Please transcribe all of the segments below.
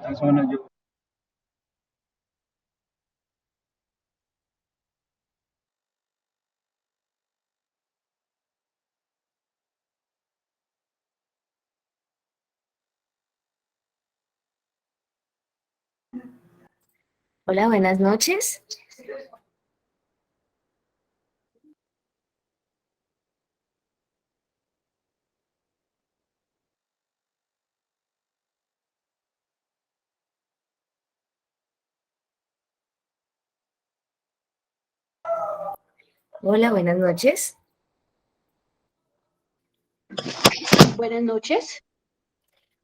esta zona yo. Hola, buenas noches. Hola, buenas noches. Buenas noches.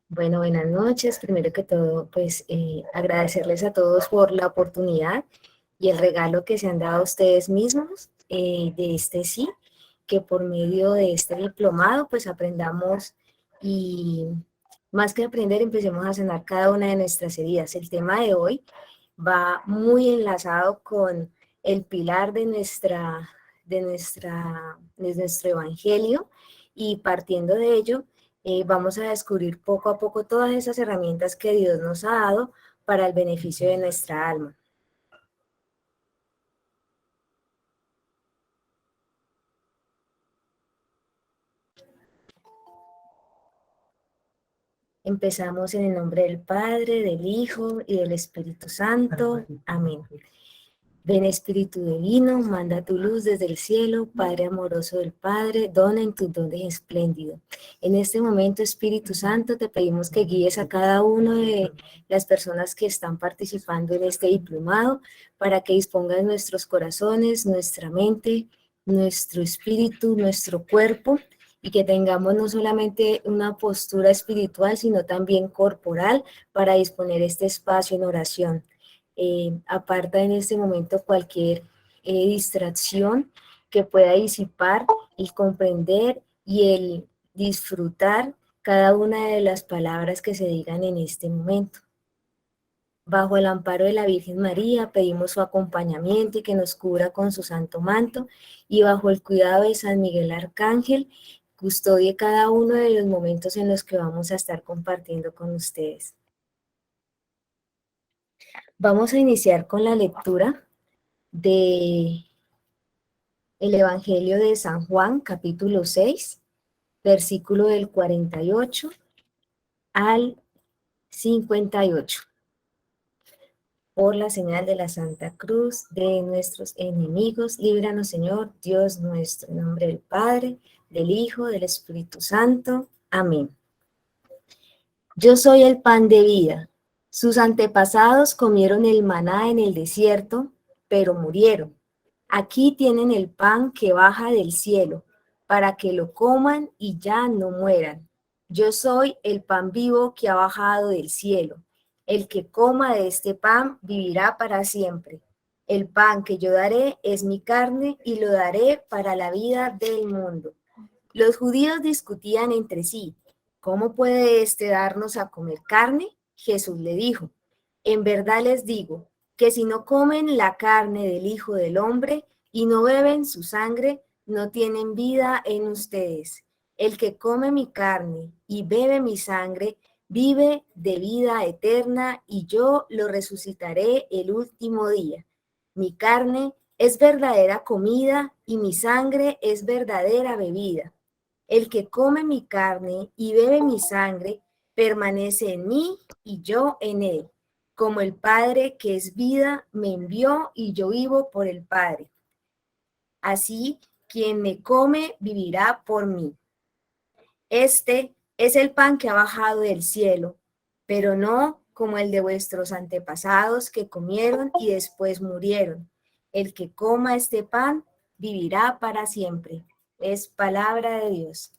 Bueno, buenas noches. Primero que todo, pues agradecerles a todos por la oportunidad y el regalo que se han dado a ustedes mismos de este sí, que por medio de este diplomado, pues aprendamos y más que aprender, empecemos a sanar cada una de nuestras heridas. El tema de hoy va muy enlazado con el pilar de nuestro evangelio y partiendo de ello, vamos a descubrir poco a poco todas esas herramientas que Dios nos ha dado para el beneficio de nuestra alma. Empezamos en el nombre del Padre, del Hijo y del Espíritu Santo. Amén. Ven Espíritu Divino, manda tu luz desde el cielo, Padre amoroso del Padre, dona en tu don espléndido. En este momento, Espíritu Santo, te pedimos que guíes a cada uno de las personas que están participando en este diplomado, para que dispongas nuestros corazones, nuestra mente, nuestro espíritu, nuestro cuerpo, y que tengamos no solamente una postura espiritual, sino también corporal para disponer este espacio en oración. Aparta en este momento cualquier distracción que pueda disipar el comprender y el disfrutar cada una de las palabras que se digan en este momento. Bajo el amparo de la Virgen María, pedimos su acompañamiento y que nos cubra con su santo manto, y bajo el cuidado de San Miguel Arcángel, custodie cada uno de los momentos en los que vamos a estar compartiendo con ustedes. Vamos a iniciar con la lectura de el Evangelio de San Juan, capítulo 6, versículo del 48 al 58. Por la señal de la Santa Cruz de nuestros enemigos, líbranos, Señor, Dios nuestro, en nombre del Padre, del Hijo, del Espíritu Santo. Amén. Yo soy el pan de vida. Sus antepasados comieron el maná en el desierto, pero murieron. Aquí tienen el pan que baja del cielo, para que lo coman y ya no mueran. Yo soy el pan vivo que ha bajado del cielo. El que coma de este pan vivirá para siempre. El pan que yo daré es mi carne y lo daré para la vida del mundo. Los judíos discutían entre sí: ¿cómo puede éste darnos a comer carne? Jesús le dijo: en verdad les digo que si no comen la carne del Hijo del Hombre y no beben su sangre, no tienen vida en ustedes. El que come mi carne y bebe mi sangre, vive de vida eterna, y yo lo resucitaré el último día. Mi carne es verdadera comida y mi sangre es verdadera bebida. El que come mi carne y bebe mi sangre permanece en mí y yo en él. Como el Padre que es vida me envió y yo vivo por el Padre. Así, quien me come vivirá por mí. Este es el pan que ha bajado del cielo, pero no como el de vuestros antepasados que comieron y después murieron. El que coma este pan vivirá para siempre. Es palabra de Dios.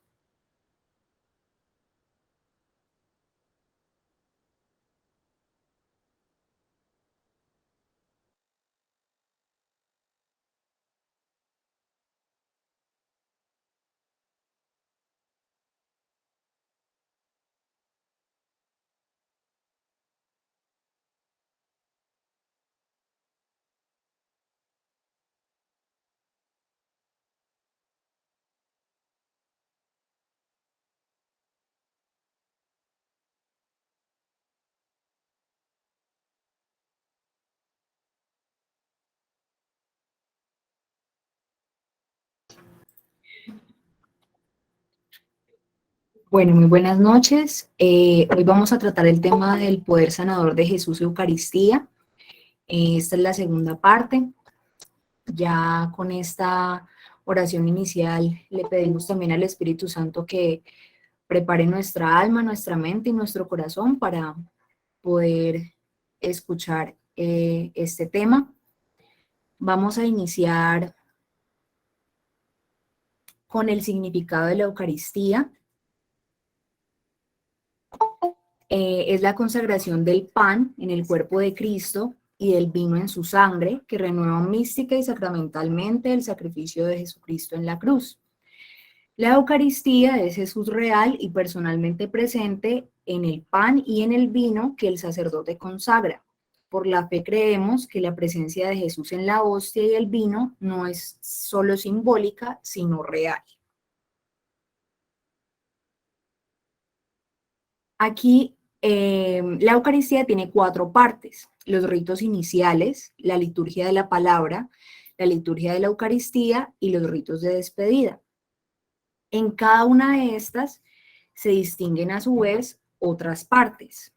Bueno, muy buenas noches. Hoy vamos a tratar el tema del poder sanador de Jesús Eucaristía. Esta es la segunda parte. Ya con esta oración inicial le pedimos también al Espíritu Santo que prepare nuestra alma, nuestra mente y nuestro corazón para poder escuchar este tema. Vamos a iniciar con el significado de la Eucaristía. Es la consagración del pan en el cuerpo de Cristo y del vino en su sangre, que renueva mística y sacramentalmente el sacrificio de Jesucristo en la cruz. La Eucaristía es Jesús real y personalmente presente en el pan y en el vino que el sacerdote consagra. Por la fe creemos que la presencia de Jesús en la hostia y el vino no es solo simbólica, sino real. Aquí la Eucaristía tiene 4 partes: los ritos iniciales, la liturgia de la palabra, la liturgia de la Eucaristía y los ritos de despedida. En cada una de estas se distinguen a su vez otras partes.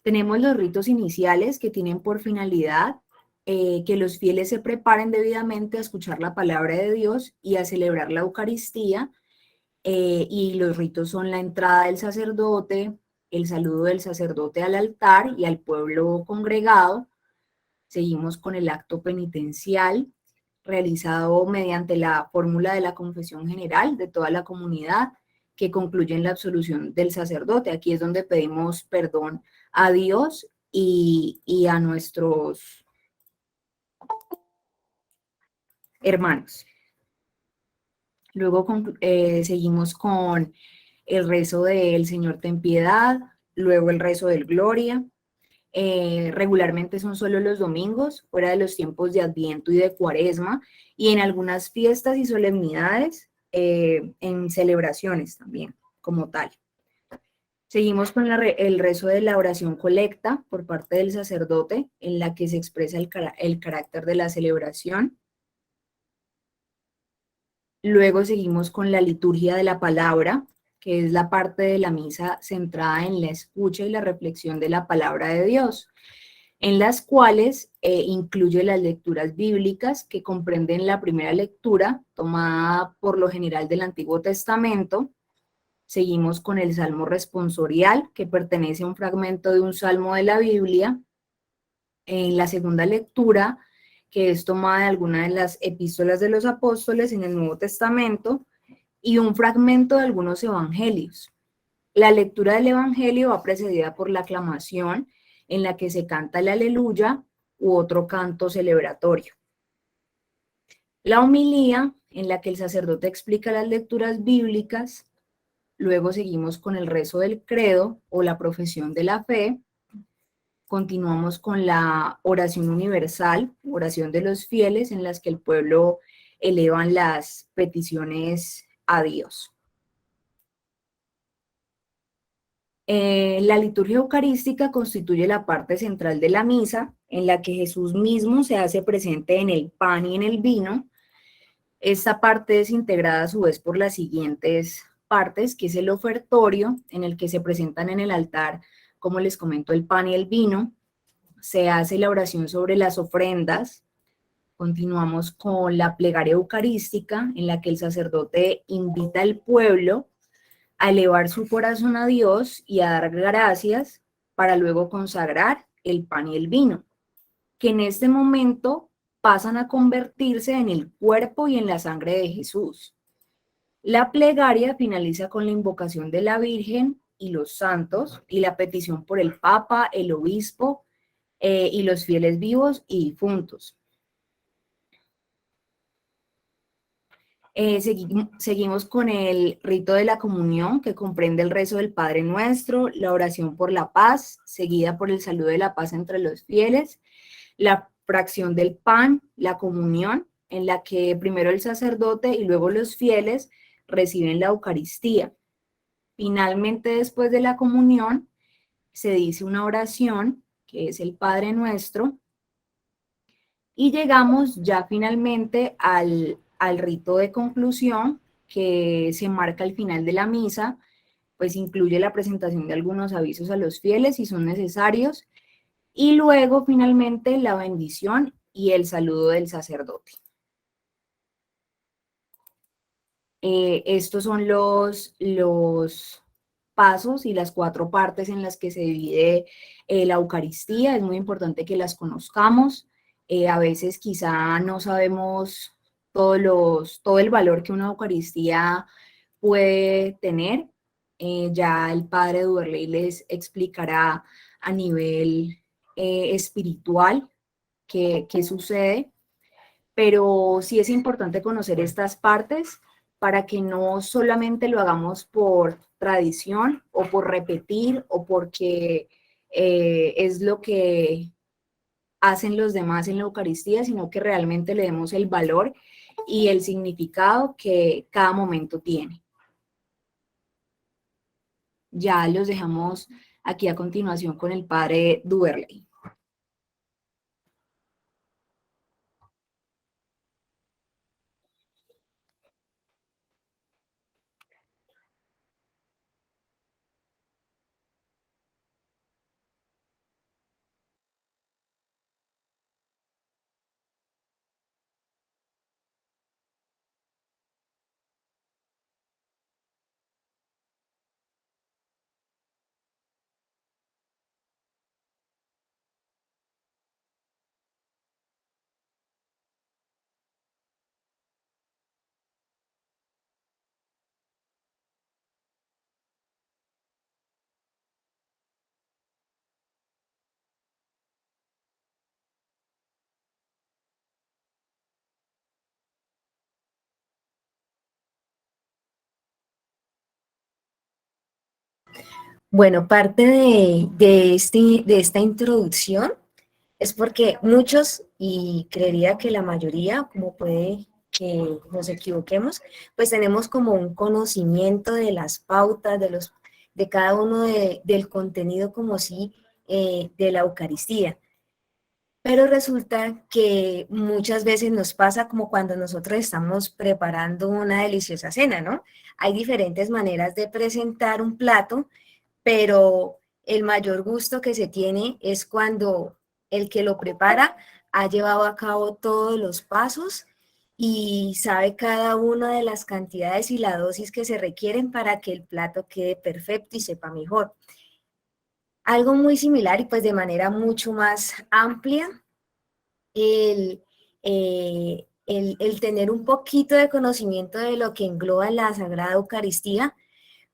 Tenemos los ritos iniciales, que tienen por finalidad que los fieles se preparen debidamente a escuchar la palabra de Dios y a celebrar la Eucaristía. Y los ritos son la entrada del sacerdote, el saludo del sacerdote al altar y al pueblo congregado. Seguimos con el acto penitencial, realizado mediante la fórmula de la confesión general de toda la comunidad, que concluye en la absolución del sacerdote. Aquí es donde pedimos perdón a Dios y a nuestros hermanos. Luego seguimos con el rezo del Señor ten piedad, luego el rezo del Gloria. Regularmente son solo los domingos, fuera de los tiempos de Adviento y de Cuaresma, y en algunas fiestas y solemnidades, en celebraciones también, como tal. Seguimos con el rezo de la oración colecta por parte del sacerdote, en la que se expresa el carácter de la celebración. Luego seguimos con la liturgia de la palabra, que es la parte de la misa centrada en la escucha y la reflexión de la palabra de Dios, en las cuales incluye las lecturas bíblicas, que comprenden la primera lectura, tomada por lo general del Antiguo Testamento. Seguimos con el Salmo responsorial, que pertenece a un fragmento de un salmo de la Biblia. En la segunda lectura, que es tomada de alguna de las epístolas de los apóstoles en el Nuevo Testamento, y un fragmento de algunos evangelios. La lectura del evangelio va precedida por la aclamación, en la que se canta el aleluya u otro canto celebratorio. La homilía, en la que el sacerdote explica las lecturas bíblicas. Luego seguimos con el rezo del credo o la profesión de la fe. Continuamos con la oración universal, oración de los fieles, en las que el pueblo elevan las peticiones a Dios. La liturgia eucarística constituye la parte central de la misa, en la que Jesús mismo se hace presente en el pan y en el vino. Esta parte es integrada a su vez por las siguientes partes, que es el ofertorio, en el que se presentan en el altar, como les comento, el pan y el vino. Se hace la oración sobre las ofrendas. Continuamos con la plegaria eucarística, en la que el sacerdote invita al pueblo a elevar su corazón a Dios y a dar gracias, para luego consagrar el pan y el vino, que en este momento pasan a convertirse en el cuerpo y en la sangre de Jesús. La plegaria finaliza con la invocación de la Virgen y los santos y la petición por el Papa, el obispo y los fieles vivos y difuntos. Seguimos con el rito de la comunión, que comprende el rezo del Padre Nuestro, la oración por la paz, seguida por el saludo de la paz entre los fieles, la fracción del pan, la comunión, en la que primero el sacerdote y luego los fieles reciben la Eucaristía. Finalmente, después de la comunión, se dice una oración, que es el Padre Nuestro, y llegamos ya finalmente al rito de conclusión, que se marca al final de la misa, pues incluye la presentación de algunos avisos a los fieles si son necesarios, y luego finalmente la bendición y el saludo del sacerdote. Estos son los pasos y las 4 partes en las que se divide la Eucaristía. Es muy importante que las conozcamos. A veces quizá no sabemos todo el valor que una Eucaristía puede tener. Ya el padre Duverley les explicará a nivel espiritual qué sucede, pero sí es importante conocer estas partes para que no solamente lo hagamos por tradición o por repetir o porque es lo que hacen los demás en la Eucaristía, sino que realmente le demos el valor y el significado que cada momento tiene. Ya los dejamos aquí a continuación con el padre Duverley. Bueno, parte de esta introducción es porque muchos, y creería que la mayoría, como puede que nos equivoquemos, pues tenemos como un conocimiento de las pautas, de cada uno del contenido como sí de la Eucaristía. Pero resulta que muchas veces nos pasa como cuando nosotros estamos preparando una deliciosa cena, ¿no? Hay diferentes maneras de presentar un plato, pero el mayor gusto que se tiene es cuando el que lo prepara ha llevado a cabo todos los pasos y sabe cada una de las cantidades y la dosis que se requieren para que el plato quede perfecto y sepa mejor. Algo muy similar y pues de manera mucho más amplia, el, el tener un poquito de conocimiento de lo que engloba la Sagrada Eucaristía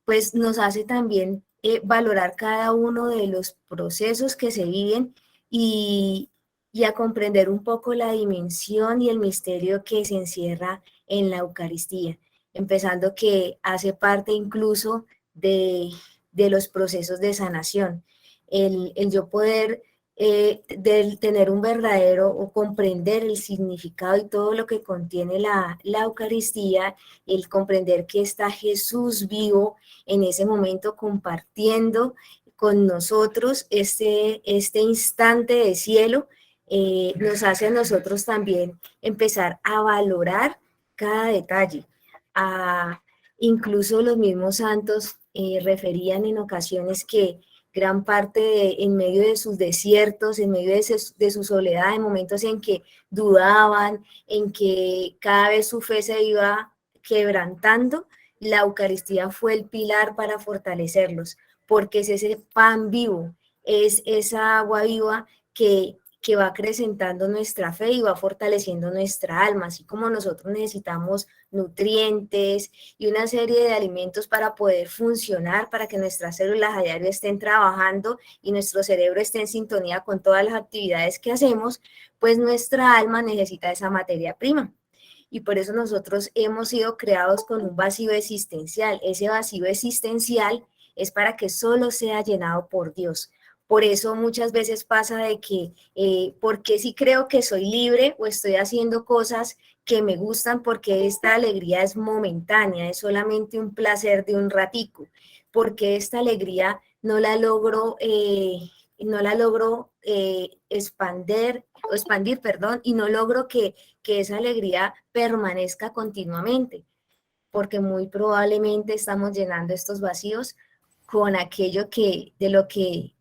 pues nos hace también valorar cada uno de los procesos que se viven y, y a comprender un poco la dimensión y el misterio que se encierra en la Eucaristía, empezando que hace parte incluso de los procesos de sanación. El yo poder del tener un verdadero o comprender el significado y todo lo que contiene la Eucaristía, el comprender que está Jesús vivo en ese momento compartiendo con nosotros este instante de cielo, nos hace a nosotros también empezar a valorar cada detalle. A, incluso los mismos santos referían en ocasiones que gran parte en medio de sus desiertos, en medio de su soledad, en momentos en que dudaban, en que cada vez su fe se iba quebrantando, la Eucaristía fue el pilar para fortalecerlos, porque es ese pan vivo, es esa agua viva que va acrecentando nuestra fe y va fortaleciendo nuestra alma, así como nosotros necesitamos nutrientes y una serie de alimentos para poder funcionar, para que nuestras células a diario estén trabajando y nuestro cerebro esté en sintonía con todas las actividades que hacemos, pues nuestra alma necesita esa materia prima. Y por eso nosotros hemos sido creados con un vacío existencial. Ese vacío existencial es para que solo sea llenado por Dios. Por eso muchas veces pasa de que, porque si creo que soy libre o estoy haciendo cosas que me gustan, porque esta alegría es momentánea, es solamente un placer de un ratico, porque esta alegría no la logro expandir, perdón, y no logro que esa alegría permanezca continuamente. porque muy probablemente estamos llenando estos vacíos con aquello de lo que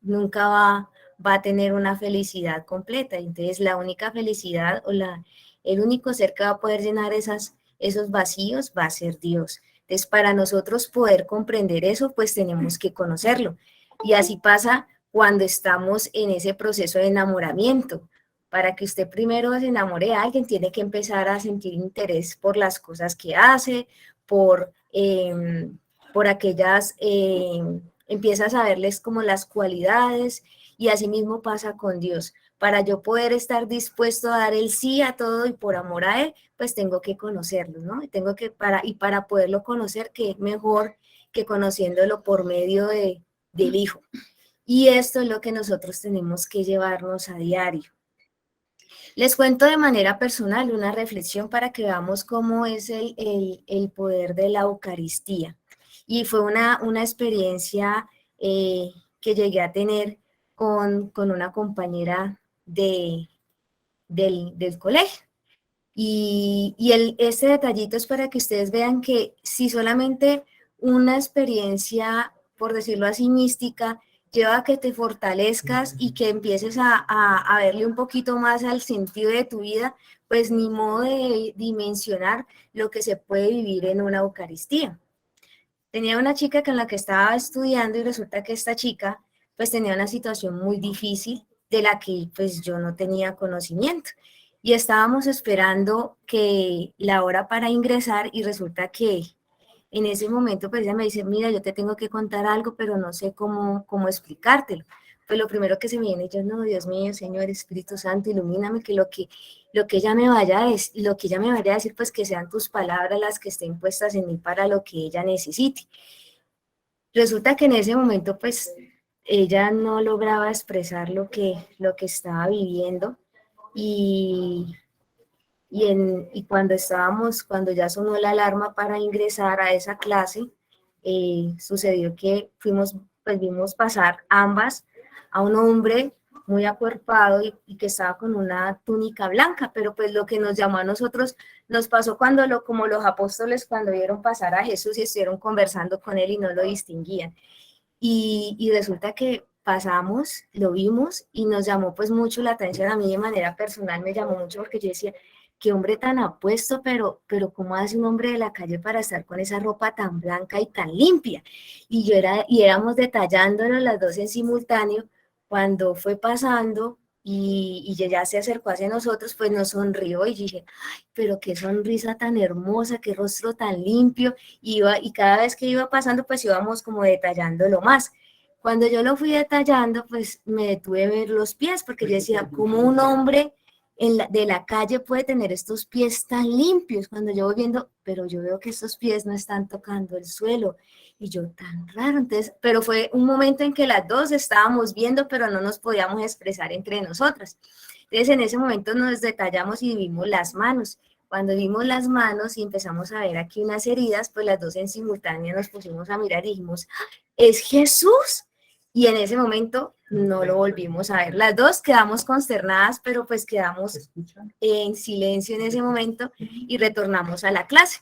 nunca va a tener una felicidad completa. Entonces, la única felicidad o el único ser que va a poder llenar esos vacíos va a ser Dios. Entonces, para nosotros poder comprender eso, pues tenemos que conocerlo. Y así pasa cuando estamos en ese proceso de enamoramiento. Para que usted primero se enamore de alguien, tiene que empezar a sentir interés por las cosas que hace, por aquellas, empiezas a verles como las cualidades, y así mismo pasa con Dios. Para yo poder estar dispuesto a dar el sí a todo y por amor a Él, pues tengo que conocerlo, ¿no? Para poderlo conocer, que mejor que conociéndolo por medio del Hijo. Y esto es lo que nosotros tenemos que llevarnos a diario. Les cuento de manera personal una reflexión para que veamos cómo es el poder de la Eucaristía. Y fue una experiencia que llegué a tener con una compañera del colegio. Este detallito es para que ustedes vean que si solamente una experiencia, por decirlo así, mística, lleva a que te fortalezcas y que empieces a verle un poquito más al sentido de tu vida, pues ni modo de dimensionar lo que se puede vivir en una Eucaristía. Tenía una chica con la que estaba estudiando y resulta que esta chica pues tenía una situación muy difícil de la que pues yo no tenía conocimiento. Y estábamos esperando que la hora para ingresar y resulta que en ese momento pues ella me dice, mira, yo te tengo que contar algo, pero no sé cómo explicártelo. Pues lo primero que se me viene, yo, no, Dios mío, Señor, Espíritu Santo, ilumíname, que lo que ella me vaya a decir, pues que sean tus palabras las que estén puestas en mí para lo que ella necesite. Resulta que en ese momento, pues, ella no lograba expresar lo que estaba viviendo, y cuando ya sonó la alarma para ingresar a esa clase, sucedió que vimos pasar ambas a un hombre muy acuerpado y que estaba con una túnica blanca, pero pues lo que nos llamó a nosotros, nos pasó como los apóstoles cuando vieron pasar a Jesús y estuvieron conversando con él y no lo distinguían. Y resulta que pasamos, lo vimos y nos llamó pues mucho la atención. A mí de manera personal me llamó mucho porque yo decía, qué hombre tan apuesto, pero ¿cómo hace un hombre de la calle para estar con esa ropa tan blanca y tan limpia? Y éramos detallándolo las dos en simultáneo. Cuando fue pasando y ya se acercó hacia nosotros, pues nos sonrió y dije, ay, pero qué sonrisa tan hermosa, qué rostro tan limpio. Y cada vez que iba pasando, pues íbamos como detallándolo más. Cuando yo lo fui detallando, pues me detuve a ver los pies, porque yo decía, ¿cómo un hombre de la calle puede tener estos pies tan limpios? Cuando yo voy viendo, pero yo veo que estos pies no están tocando el suelo, y yo, tan raro. Entonces, pero fue un momento en que las dos estábamos viendo, pero no nos podíamos expresar entre nosotras. Entonces, en ese momento nos detallamos y vimos las manos. Cuando vimos las manos y empezamos a ver aquí unas heridas, pues las dos en simultánea nos pusimos a mirar y dijimos, ¿es Jesús? Y en ese momento no lo volvimos a ver. Las dos quedamos consternadas, pero pues quedamos en silencio en ese momento y retornamos a la clase.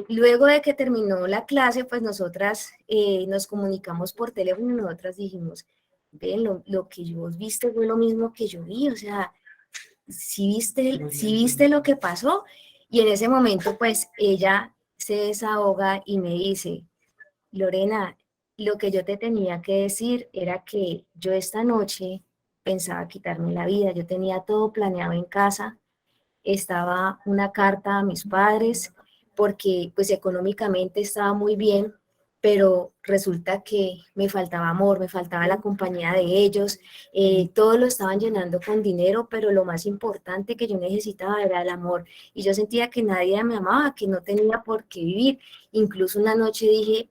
Luego de que terminó la clase, pues nosotras nos comunicamos por teléfono y nosotras dijimos, ven, lo que vos viste fue lo mismo que yo vi, o sea, si viste lo que pasó. Y en ese momento, pues ella se desahoga y me dice, Lorena, lo que yo te tenía que decir era que yo esta noche pensaba quitarme la vida. Yo tenía todo planeado en casa, estaba una carta a mis padres porque pues económicamente estaba muy bien, pero resulta que me faltaba amor, me faltaba la compañía de ellos, todo lo estaban llenando con dinero, pero lo más importante que yo necesitaba era el amor, y yo sentía que nadie me amaba, que no tenía por qué vivir. Incluso una noche dije,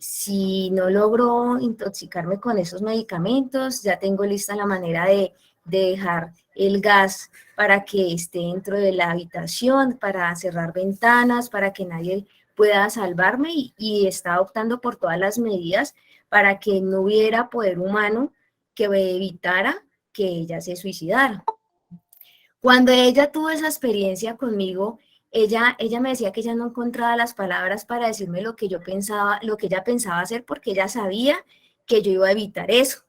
si no logro intoxicarme con esos medicamentos, ya tengo lista la manera de dejar el gas para que esté dentro de la habitación, para cerrar ventanas, para que nadie pueda salvarme, y está optando por todas las medidas para que no hubiera poder humano que evitara que ella se suicidara. Cuando ella tuvo esa experiencia conmigo ella me decía que ella no encontraba las palabras para decirme lo que yo pensaba, lo que ella pensaba hacer, porque ella sabía que yo iba a evitar eso,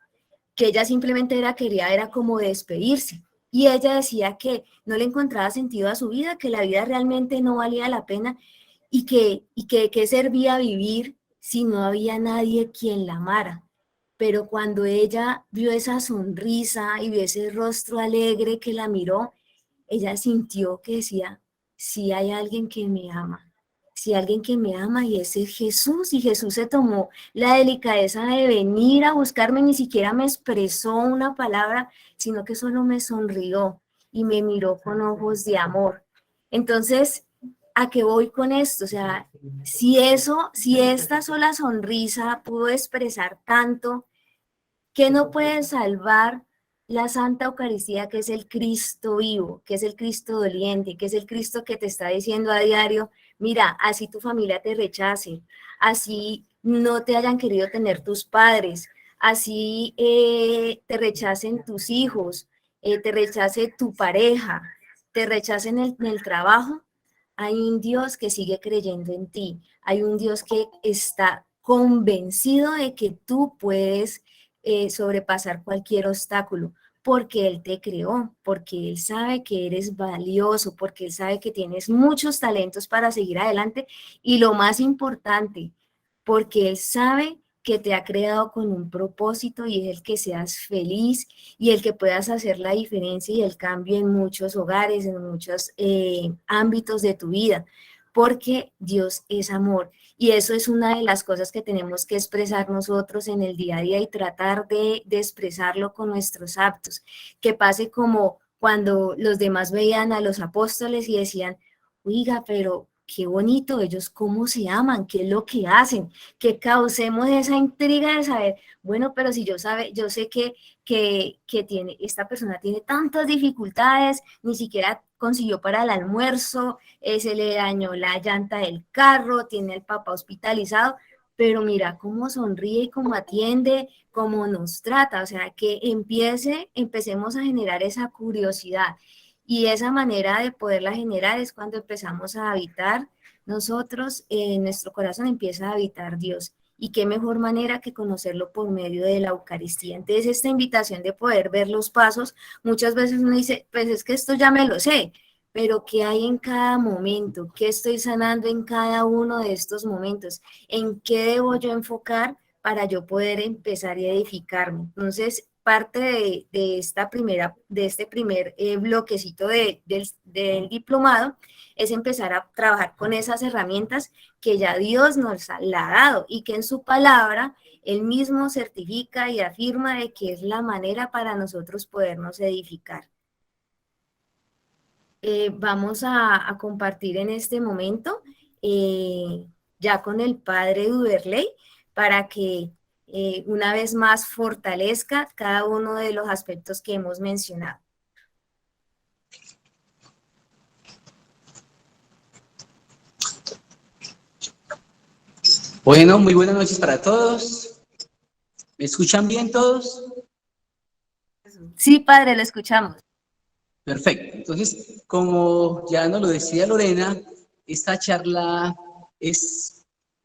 que ella simplemente era como despedirse. Y ella decía que no le encontraba sentido a su vida, que la vida realmente no valía la pena y que qué servía vivir si no había nadie quien la amara. Pero cuando ella vio esa sonrisa y vio ese rostro alegre que la miró, ella sintió que decía, si hay alguien que me ama, si hay alguien que me ama y ese es Jesús, y Jesús se tomó la delicadeza de venir a buscarme, ni siquiera me expresó una palabra, sino que solo me sonrió y me miró con ojos de amor. Entonces, ¿a qué voy con esto? O sea, si esta sola sonrisa pudo expresar tanto, ¿qué no puede salvar la Santa Eucaristía, que es el Cristo vivo, que es el Cristo doliente, que es el Cristo que te está diciendo a diario, mira, así tu familia te rechace, así no te hayan querido tener tus padres, así te rechacen tus hijos, te rechace tu pareja, te rechacen en el trabajo? Hay un Dios que sigue creyendo en ti, hay un Dios que está convencido de que tú puedes sobrepasar cualquier obstáculo, porque Él te creó, porque Él sabe que eres valioso, porque Él sabe que tienes muchos talentos para seguir adelante y lo más importante, porque Él sabe que te ha creado con un propósito y es el que seas feliz y el que puedas hacer la diferencia y el cambio en muchos hogares, en muchos ámbitos de tu vida, porque Dios es amor. Y eso es una de las cosas que tenemos que expresar nosotros en el día a día y tratar de expresarlo con nuestros actos. Que pase como cuando los demás veían a los apóstoles y decían, oiga, pero qué bonito, ellos cómo se aman, qué es lo que hacen, que causemos esa intriga de saber, bueno, pero si yo sé que tiene, esta persona tiene tantas dificultades, ni siquiera consiguió para el almuerzo, se le dañó la llanta del carro, tiene al papá hospitalizado, pero mira cómo sonríe y cómo atiende, cómo nos trata, o sea, que empecemos a generar esa curiosidad y esa manera de poderla generar es cuando empezamos a habitar nosotros, en nuestro corazón empieza a habitar Dios. Y qué mejor manera que conocerlo por medio de la Eucaristía. Entonces, esta invitación de poder ver los pasos, muchas veces uno dice, pues es que esto ya me lo sé, pero ¿qué hay en cada momento? ¿Qué estoy sanando en cada uno de estos momentos? ¿En qué debo yo enfocar para yo poder empezar y edificarme? Entonces, parte de este primer bloquecito del diplomado es empezar a trabajar con esas herramientas que ya Dios nos ha dado y que en su palabra Él mismo certifica y afirma de que es la manera para nosotros podernos edificar. Vamos a compartir en este momento ya con el padre Duverley para que una vez más fortalezca cada uno de los aspectos que hemos mencionado. Bueno, muy buenas noches para todos. ¿Me escuchan bien todos? Sí, padre, lo escuchamos. Perfecto. Entonces, como ya nos lo decía Lorena, esta charla es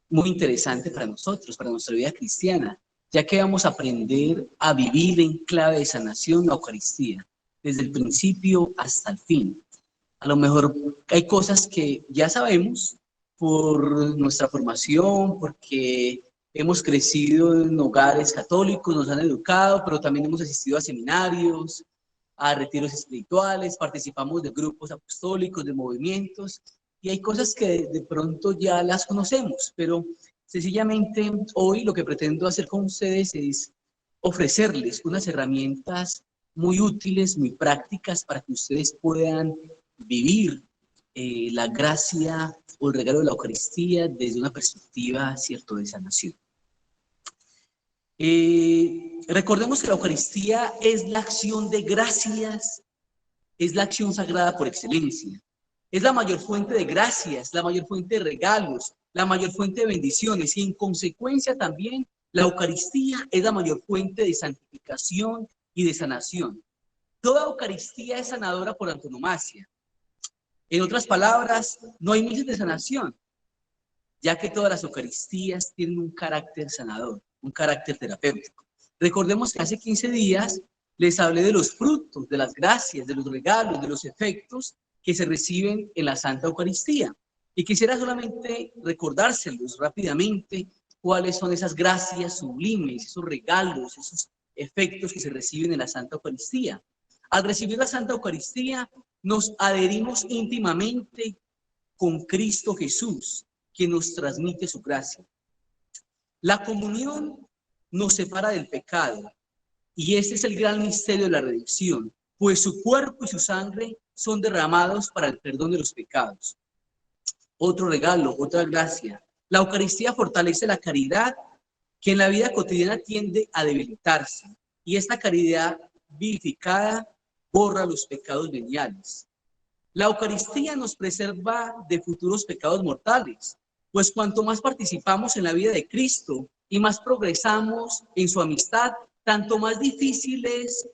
muy interesante para nosotros, para nuestra vida cristiana, ya que vamos a aprender a vivir en clave de sanación la Eucaristía, desde el principio hasta el fin. A lo mejor hay cosas que ya sabemos por nuestra formación, porque hemos crecido en hogares católicos, nos han educado, pero también hemos asistido a seminarios, a retiros espirituales, participamos de grupos apostólicos, de movimientos, y hay cosas que de pronto ya las conocemos, pero sencillamente hoy lo que pretendo hacer con ustedes es ofrecerles unas herramientas muy útiles, muy prácticas para que ustedes puedan vivir la gracia o el regalo de la Eucaristía desde una perspectiva, cierto, de sanación. Recordemos que la Eucaristía es la acción de gracias, es la acción sagrada por excelencia. Es la mayor fuente de gracias, la mayor fuente de regalos, la mayor fuente de bendiciones y en consecuencia también la Eucaristía es la mayor fuente de santificación y de sanación. Toda Eucaristía es sanadora por antonomasia. En otras palabras, no hay miles de sanación, ya que todas las Eucaristías tienen un carácter sanador, un carácter terapéutico. Recordemos que hace 15 días les hablé de los frutos, de las gracias, de los regalos, de los efectos que se reciben en la Santa Eucaristía. Y quisiera solamente recordárselos rápidamente cuáles son esas gracias sublimes, esos regalos, esos efectos que se reciben en la Santa Eucaristía. Al recibir la Santa Eucaristía, nos adherimos íntimamente con Cristo Jesús, quien nos transmite su gracia. La comunión nos separa del pecado, y este es el gran misterio de la redención, pues su cuerpo y su sangre son derramados para el perdón de los pecados. Otro regalo, otra gracia. La Eucaristía fortalece la caridad que en la vida cotidiana tiende a debilitarse, y esta caridad vivificada borra los pecados veniales. La Eucaristía nos preserva de futuros pecados mortales, pues cuanto más participamos en la vida de Cristo y más progresamos en su amistad, tanto más difícil es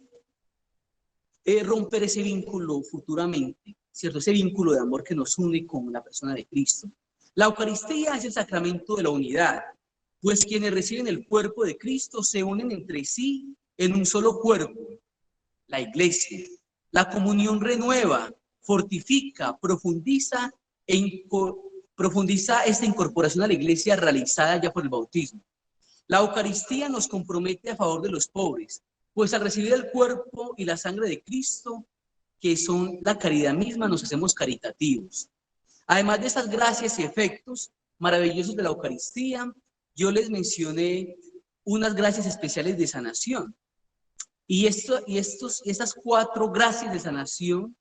romper ese vínculo futuramente, ¿cierto? Ese vínculo de amor que nos une con la persona de Cristo. La Eucaristía es el sacramento de la unidad, pues quienes reciben el cuerpo de Cristo se unen entre sí en un solo cuerpo, la Iglesia. La comunión renueva, fortifica, profundiza esta incorporación a la Iglesia realizada ya por el bautismo. La Eucaristía nos compromete a favor de los pobres, pues al recibir el cuerpo y la sangre de Cristo, que son la caridad misma, nos hacemos caritativos. Además de estas gracias y efectos maravillosos de la Eucaristía, yo les mencioné unas gracias especiales de sanación. Y estas 4 gracias de sanación,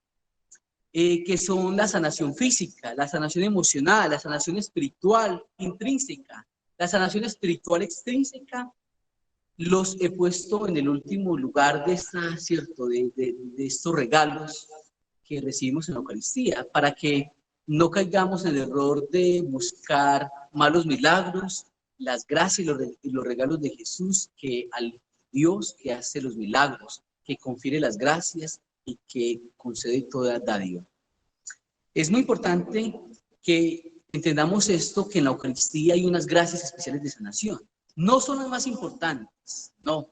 que son la sanación física, la sanación emocional, la sanación espiritual intrínseca, la sanación espiritual extrínseca, los he puesto en el último lugar de estos regalos que recibimos en la Eucaristía, para que no caigamos en el error de buscar malos milagros, las gracias y los regalos de Jesús, que al Dios que hace los milagros, que confiere las gracias y que concede toda dádiva. Es muy importante que entendamos esto, que en la Eucaristía hay unas gracias especiales de sanación. No son las más importantes, no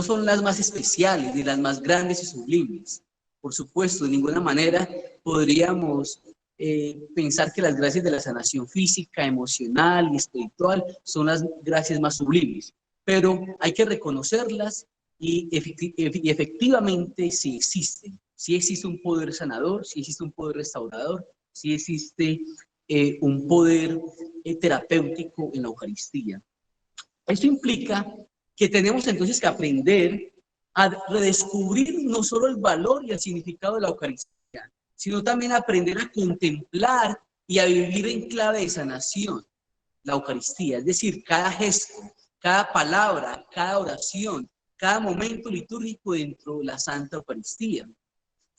son las más especiales, ni las más grandes y sublimes. Por supuesto, de ninguna manera podríamos pensar que las gracias de la sanación física, emocional y espiritual son las gracias más sublimes, pero hay que reconocerlas y efectivamente sí existe un poder sanador, sí existe un poder restaurador, sí existe un poder terapéutico en la Eucaristía. Esto implica que tenemos entonces que aprender a redescubrir no solo el valor y el significado de la Eucaristía, sino también aprender a contemplar y a vivir en clave de sanación la Eucaristía, es decir, cada gesto, cada palabra, cada oración, cada momento litúrgico dentro de la Santa Eucaristía.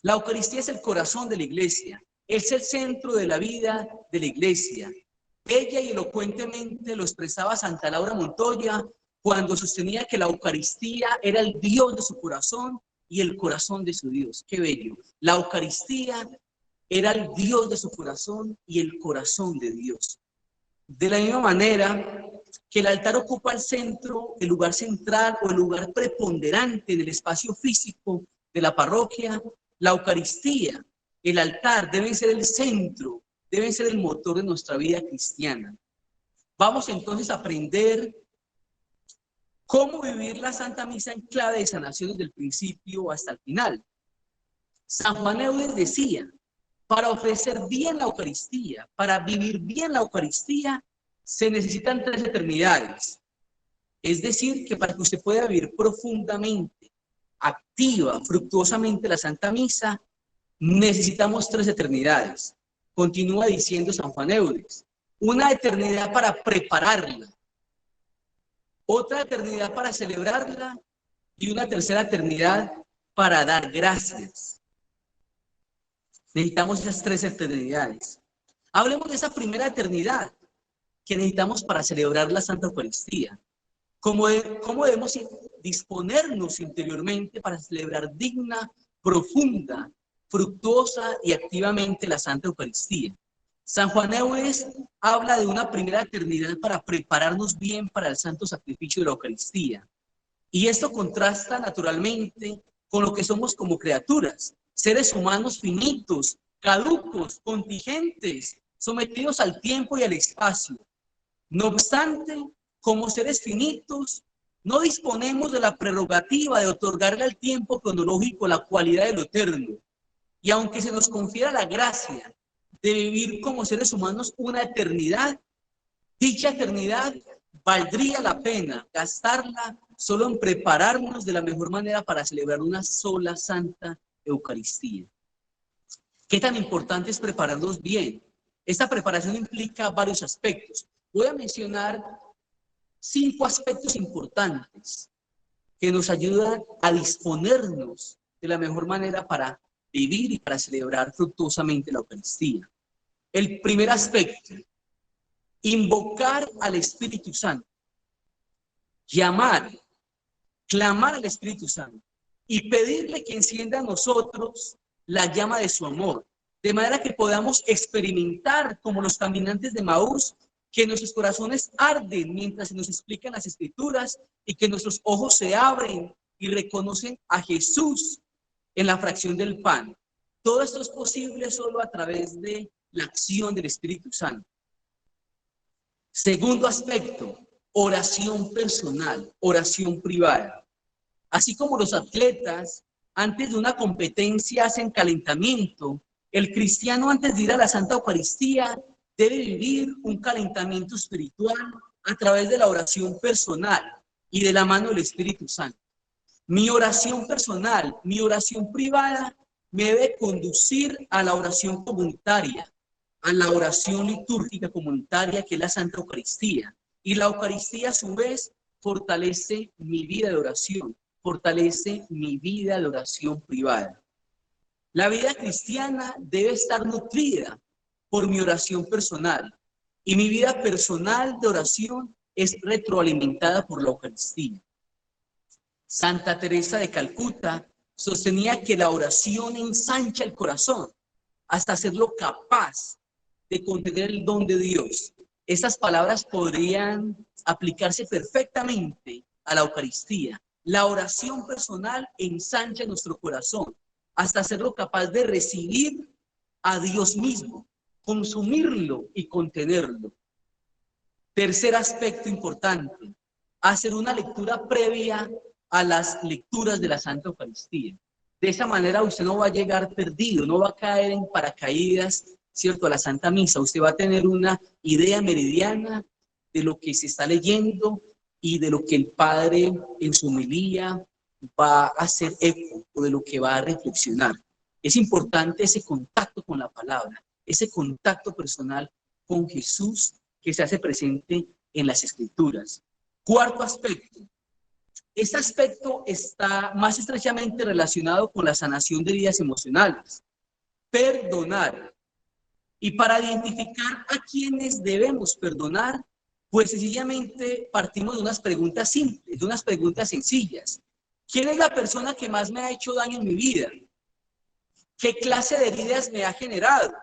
La Eucaristía es el corazón de la Iglesia, es el centro de la vida de la Iglesia. Bella y elocuentemente lo expresaba Santa Laura Montoya cuando sostenía que la Eucaristía era el Dios de su corazón y el corazón de su Dios. ¡Qué bello! La Eucaristía era el Dios de su corazón y el corazón de Dios. De la misma manera que el altar ocupa el centro, el lugar central o el lugar preponderante del espacio físico de la parroquia, la Eucaristía, el altar deben ser el centro, deben ser el motor de nuestra vida cristiana. Vamos entonces a aprender cómo vivir la Santa Misa en clave de sanación desde el principio hasta el final. San Juan Eudes decía, para ofrecer bien la Eucaristía, para vivir bien la Eucaristía, se necesitan 3 eternidades. Es decir, que para que usted pueda vivir profundamente, activa, fructuosamente la Santa Misa, necesitamos 3 eternidades. Continúa diciendo San Juan Eudes. Una eternidad para prepararla, otra eternidad para celebrarla y una tercera eternidad para dar gracias. Necesitamos esas 3 eternidades. Hablemos de esa primera eternidad que necesitamos para celebrar la Santa Eucaristía. ¿Cómo debemos disponernos interiormente para celebrar digna, profunda fructuosa y activamente la Santa Eucaristía. San Juan Eudes habla de una primera eternidad para prepararnos bien para el santo sacrificio de la Eucaristía. Y esto contrasta naturalmente con lo que somos como criaturas, seres humanos finitos, caducos, contingentes, sometidos al tiempo y al espacio. No obstante, como seres finitos, no disponemos de la prerrogativa de otorgarle al tiempo cronológico la cualidad de lo eterno. Y aunque se nos confiera la gracia de vivir como seres humanos una eternidad, dicha eternidad valdría la pena gastarla solo en prepararnos de la mejor manera para celebrar una sola Santa Eucaristía. ¿Qué tan importante es prepararnos bien? Esta preparación implica varios aspectos. Voy a mencionar 5 aspectos importantes que nos ayudan a disponernos de la mejor manera para vivir y para celebrar fructuosamente la Eucaristía. El primer aspecto, invocar al Espíritu Santo, clamar al Espíritu Santo y pedirle que encienda a nosotros la llama de su amor, de manera que podamos experimentar como los caminantes de Maús, que nuestros corazones arden mientras se nos explican las Escrituras y que nuestros ojos se abren y reconocen a Jesús en la fracción del pan. Todo esto es posible solo a través de la acción del Espíritu Santo. Segundo aspecto, oración personal, oración privada. Así como los atletas antes de una competencia hacen calentamiento, el cristiano antes de ir a la Santa Eucaristía debe vivir un calentamiento espiritual a través de la oración personal y de la mano del Espíritu Santo. Mi oración personal, mi oración privada me debe conducir a la oración comunitaria, a la oración litúrgica comunitaria que es la Santa Eucaristía. Y la Eucaristía a su vez fortalece mi vida de oración, fortalece mi vida de oración privada. La vida cristiana debe estar nutrida por mi oración personal y mi vida personal de oración es retroalimentada por la Eucaristía. Santa Teresa de Calcuta sostenía que la oración ensancha el corazón hasta hacerlo capaz de contener el don de Dios. Estas palabras podrían aplicarse perfectamente a la Eucaristía. La oración personal ensancha nuestro corazón hasta hacerlo capaz de recibir a Dios mismo, consumirlo y contenerlo. Tercer aspecto importante, hacer una lectura previa a las lecturas de la Santa Eucaristía. De esa manera usted no va a llegar perdido, no va a caer en paracaídas, ¿cierto?, a la Santa Misa. Usted va a tener una idea meridiana de lo que se está leyendo y de lo que el Padre en su homilía va a hacer eco o de lo que va a reflexionar. Es importante ese contacto con la palabra, ese contacto personal con Jesús que se hace presente en las Escrituras. Cuarto aspecto. Este aspecto está más estrechamente relacionado con la sanación de heridas emocionales. Perdonar. Y para identificar a quienes debemos perdonar, pues sencillamente partimos de unas preguntas simples, de unas preguntas sencillas. ¿Quién es la persona que más me ha hecho daño en mi vida? ¿Qué clase de heridas me ha generado?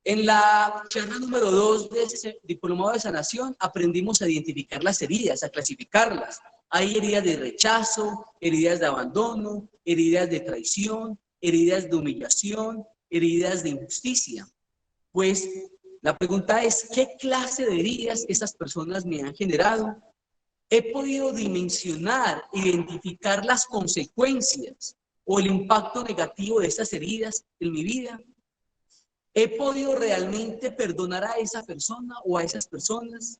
En la charla número 2 de ese diplomado de sanación aprendimos a identificar las heridas, a clasificarlas. Hay heridas de rechazo, heridas de abandono, heridas de traición, heridas de humillación, heridas de injusticia. Pues la pregunta es, ¿qué clase de heridas esas personas me han generado? ¿He podido dimensionar, identificar las consecuencias o el impacto negativo de esas heridas en mi vida? ¿He podido realmente perdonar a esa persona o a esas personas?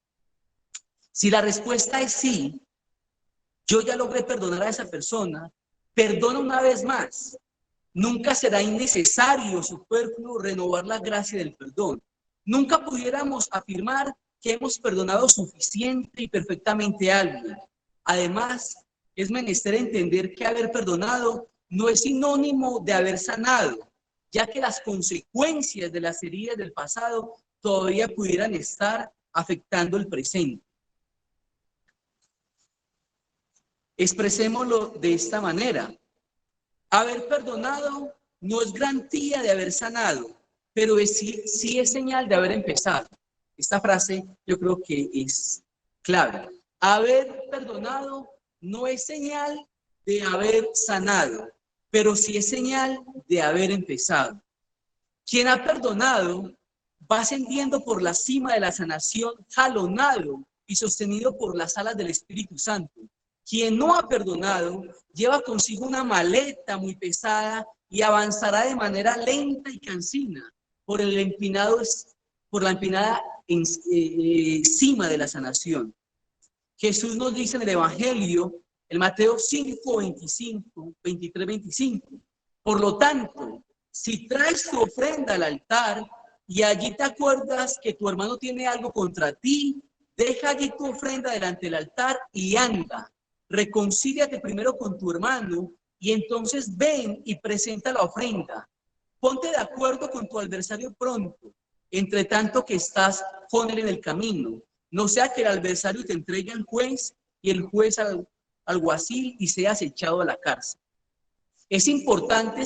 Si la respuesta es sí, yo ya logré perdonar a esa persona, perdona una vez más. Nunca será innecesario, superfluo, renovar la gracia del perdón. Nunca pudiéramos afirmar que hemos perdonado suficiente y perfectamente a alguien. Además, es menester entender que haber perdonado no es sinónimo de haber sanado, ya que las consecuencias de las heridas del pasado todavía pudieran estar afectando el presente. Expresémoslo de esta manera. Haber perdonado no es garantía de haber sanado, pero sí es señal de haber empezado. Esta frase yo creo que es clave. Haber perdonado no es señal de haber sanado, pero sí es señal de haber empezado. Quien ha perdonado va ascendiendo por la cima de la sanación, jalonado y sostenido por las alas del Espíritu Santo. Quien no ha perdonado lleva consigo una maleta muy pesada y avanzará de manera lenta y cansina por la empinada cima de la sanación. Jesús nos dice en el Evangelio, en Mateo 5, 25, 23, 25. Por lo tanto, si traes tu ofrenda al altar y allí te acuerdas que tu hermano tiene algo contra ti, deja allí tu ofrenda delante del altar y anda. Reconcíliate primero con tu hermano y entonces ven y presenta la ofrenda. Ponte de acuerdo con tu adversario pronto, entre tanto que estás con él en el camino. No sea que el adversario te entregue al juez y el juez al alguacil y seas echado a la cárcel. Es importante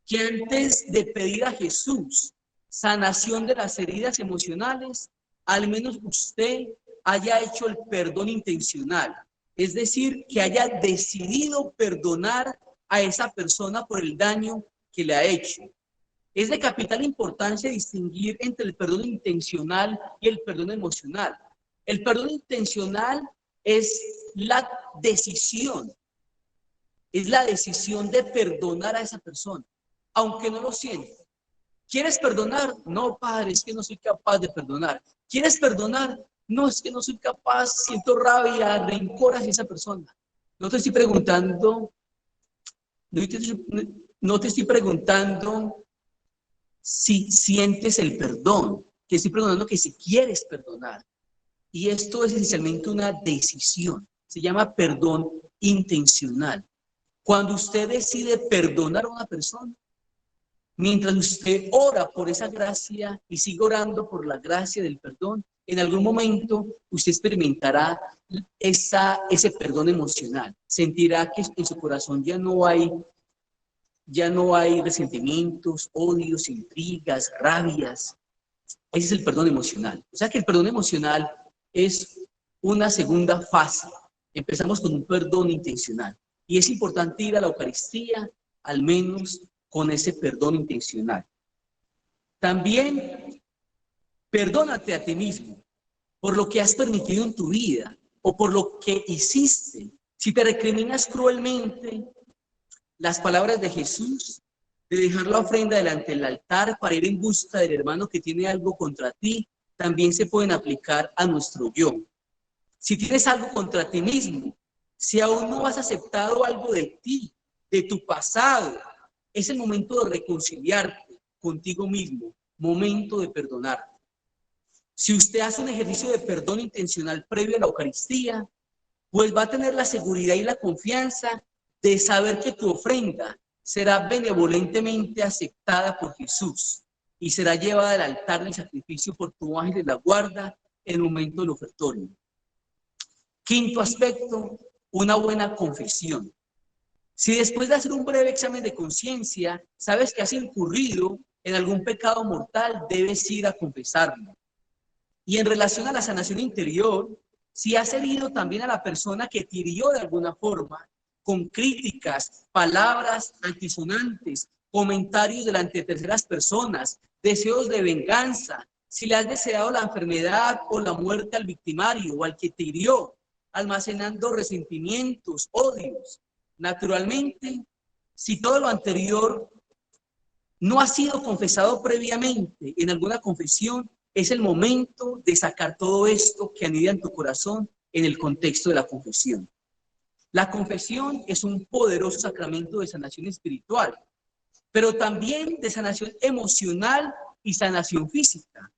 que antes de pedir a Jesús sanación de las heridas emocionales, al menos usted haya hecho el perdón intencional. Es decir, que haya decidido perdonar a esa persona por el daño que le ha hecho. Es de capital importancia distinguir entre el perdón intencional y el perdón emocional. El perdón intencional es la decisión de perdonar a esa persona, aunque no lo sienta. ¿Quieres perdonar? No, padre, es que no soy capaz de perdonar. ¿Quieres perdonar? No, es que no soy capaz, siento rabia, rencor hacia esa persona. No te estoy preguntando si sientes el perdón, te estoy preguntando que si quieres perdonar. Y esto es esencialmente una decisión, se llama perdón intencional. Cuando usted decide perdonar a una persona, mientras usted ora por esa gracia y sigue orando por la gracia del perdón, en algún momento usted experimentará ese perdón emocional. Sentirá que en su corazón ya no hay resentimientos, odios, intrigas, rabias. Ese es el perdón emocional. O sea que el perdón emocional es una segunda fase. Empezamos con un perdón intencional. Y es importante ir a la Eucaristía, al menos con ese perdón intencional. También, perdónate a ti mismo por lo que has permitido en tu vida o por lo que hiciste. Si te recriminas cruelmente, las palabras de Jesús, de dejar la ofrenda delante del altar para ir en busca del hermano que tiene algo contra ti, también se pueden aplicar a nuestro yo. Si tienes algo contra ti mismo, si aún no has aceptado algo de ti, de tu pasado, es el momento de reconciliarte contigo mismo, momento de perdonarte. Si usted hace un ejercicio de perdón intencional previo a la Eucaristía, pues va a tener la seguridad y la confianza de saber que tu ofrenda será benevolentemente aceptada por Jesús y será llevada al altar del sacrificio por tu ángel de la guarda en el momento del ofertorio. Quinto aspecto, una buena confesión. Si después de hacer un breve examen de conciencia sabes que has incurrido en algún pecado mortal, debes ir a confesarlo. Y en relación a la sanación interior, si has herido también a la persona que te hirió de alguna forma, con críticas, palabras altisonantes, comentarios delante de terceras personas, deseos de venganza, si le has deseado la enfermedad o la muerte al victimario o al que te hirió, almacenando resentimientos, odios. Naturalmente, si todo lo anterior no ha sido confesado previamente en alguna confesión, es el momento de sacar todo esto que anida en tu corazón en el contexto de la confesión. La confesión es un poderoso sacramento de sanación espiritual, pero también de sanación emocional y sanación física.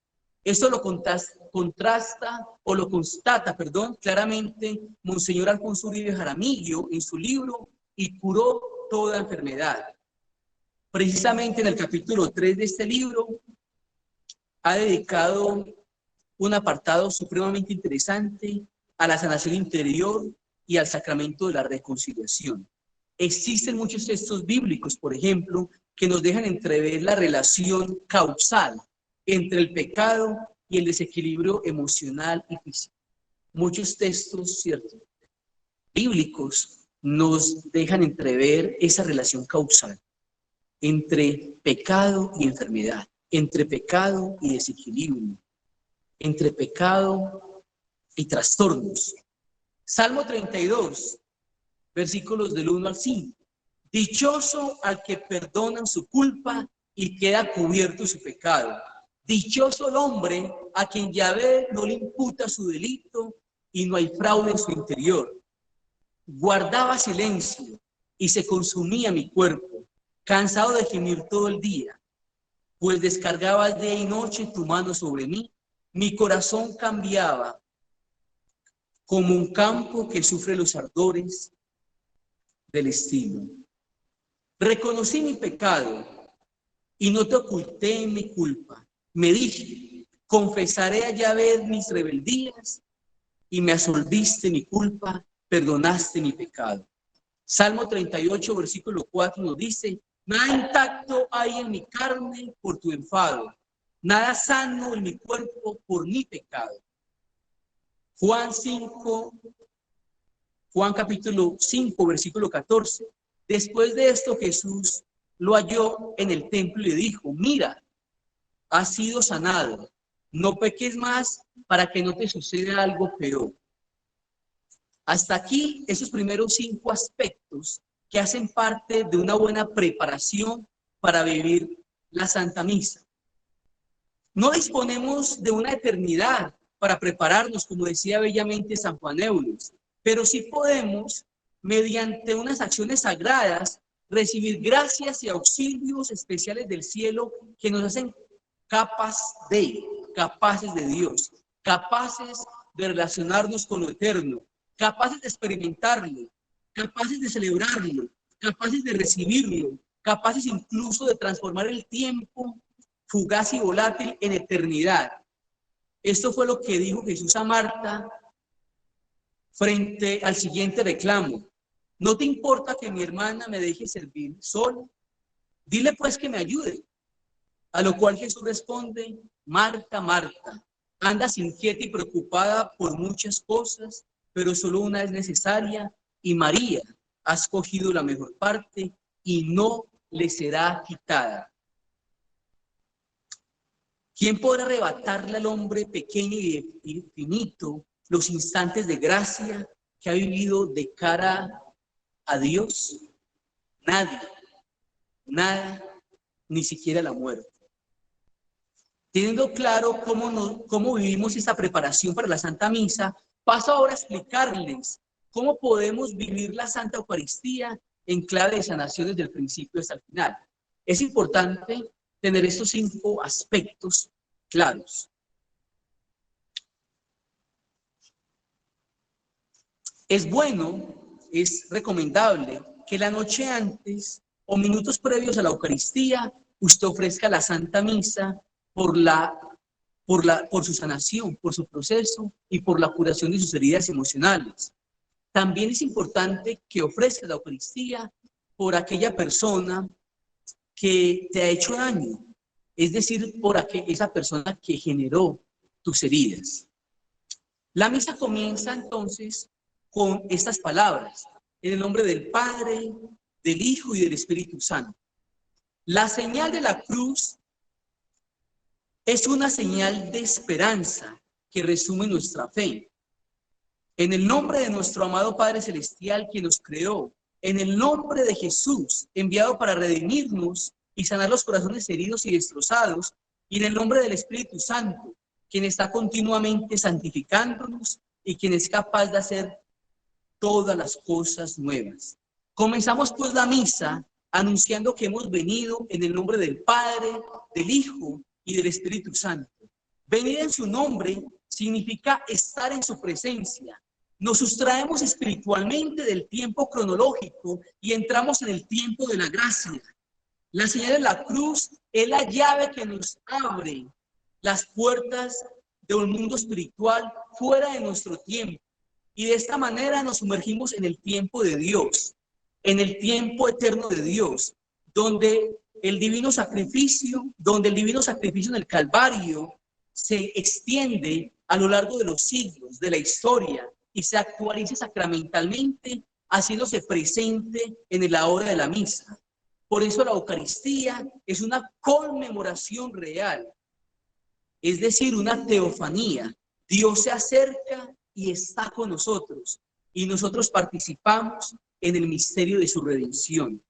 Esto lo constata claramente Monseñor Alfonso Uribe Jaramillo en su libro Y curó toda enfermedad. Precisamente en el capítulo 3 de este libro ha dedicado un apartado supremamente interesante a la sanación interior y al sacramento de la reconciliación. existen muchos textos bíblicos, por ejemplo, que nos dejan entrever la relación causal entre el pecado y el desequilibrio emocional y físico. Muchos textos, ¿cierto?, bíblicos nos dejan entrever esa relación causal entre pecado y enfermedad, entre pecado y desequilibrio, entre pecado y trastornos. Salmo 32, versículos del 1 al 5. Dichoso al que perdonan su culpa y queda cubierto su pecado. Dichoso el hombre a quien Yahvé no le imputa su delito y no hay fraude en su interior. Guardaba silencio y se consumía mi cuerpo, cansado de gemir todo el día, pues descargabas día y noche tu mano sobre mí. Mi corazón cambiaba como un campo que sufre los ardores del estilo. Reconocí mi pecado y no te oculté mi culpa. Me dije, confesaré a Yahvé mis rebeldías y me absolviste mi culpa, perdonaste mi pecado. Salmo 38, versículo 4 nos dice, nada intacto hay en mi carne por tu enfado, nada sano en mi cuerpo por mi pecado. Juan capítulo 5, versículo 14. Después de esto, Jesús lo halló en el templo y le dijo, mira, has sido sanado, no peques más para que no te suceda algo peor. Hasta aquí, esos primeros 5 aspectos que hacen parte de una buena preparación para vivir la Santa Misa. No disponemos de una eternidad para prepararnos, como decía bellamente San Juan Eudes, pero sí podemos, mediante unas acciones sagradas, recibir gracias y auxilios especiales del cielo que nos hacen capaces de Dios, capaces de relacionarnos con lo eterno, capaces de experimentarlo, capaces de celebrarlo, capaces de recibirlo, capaces incluso de transformar el tiempo fugaz y volátil en eternidad. Esto fue lo que dijo Jesús a Marta frente al siguiente reclamo. ¿No te importa que mi hermana me deje servir sola? Dile pues que me ayude. A lo cual Jesús responde, Marta, Marta, andas inquieta y preocupada por muchas cosas, pero solo una es necesaria, y María ha escogido la mejor parte y no le será quitada. ¿Quién podrá arrebatarle al hombre pequeño y infinito los instantes de gracia que ha vivido de cara a Dios? Nadie, nada, ni siquiera la muerte. Teniendo claro cómo vivimos esta preparación para la Santa Misa, paso ahora a explicarles cómo podemos vivir la Santa Eucaristía en clave de sanación desde el principio hasta el final. Es importante tener estos 5 aspectos claros. Es bueno, es recomendable que la noche antes o minutos previos a la Eucaristía usted ofrezca la Santa Misa por su sanación, por su proceso y por la curación de sus heridas emocionales. También es importante que ofrezca la Eucaristía por aquella persona que te ha hecho daño, es decir, por esa persona que generó tus heridas. La misa comienza entonces con estas palabras, en el nombre del Padre, del Hijo y del Espíritu Santo. La señal de la cruz es una señal de esperanza que resume nuestra fe. En el nombre de nuestro amado Padre Celestial, quien nos creó, en el nombre de Jesús, enviado para redimirnos y sanar los corazones heridos y destrozados, y en el nombre del Espíritu Santo, quien está continuamente santificándonos y quien es capaz de hacer todas las cosas nuevas. Comenzamos pues la misa anunciando que hemos venido en el nombre del Padre, del Hijo y del Espíritu Santo. Venir en su nombre significa estar en su presencia. Nos sustraemos espiritualmente del tiempo cronológico y entramos en el tiempo de la gracia. La señal de la cruz es la llave que nos abre las puertas de un mundo espiritual fuera de nuestro tiempo. Y de esta manera nos sumergimos en el tiempo de Dios. en el tiempo eterno de Dios, donde el divino sacrificio en el Calvario se extiende a lo largo de los siglos, de la historia, y se actualiza sacramentalmente, haciéndose presente en la hora de la misa. Por eso la Eucaristía es una conmemoración real, es decir, una teofanía. Dios se acerca y está con nosotros, y nosotros participamos en el misterio de su redención.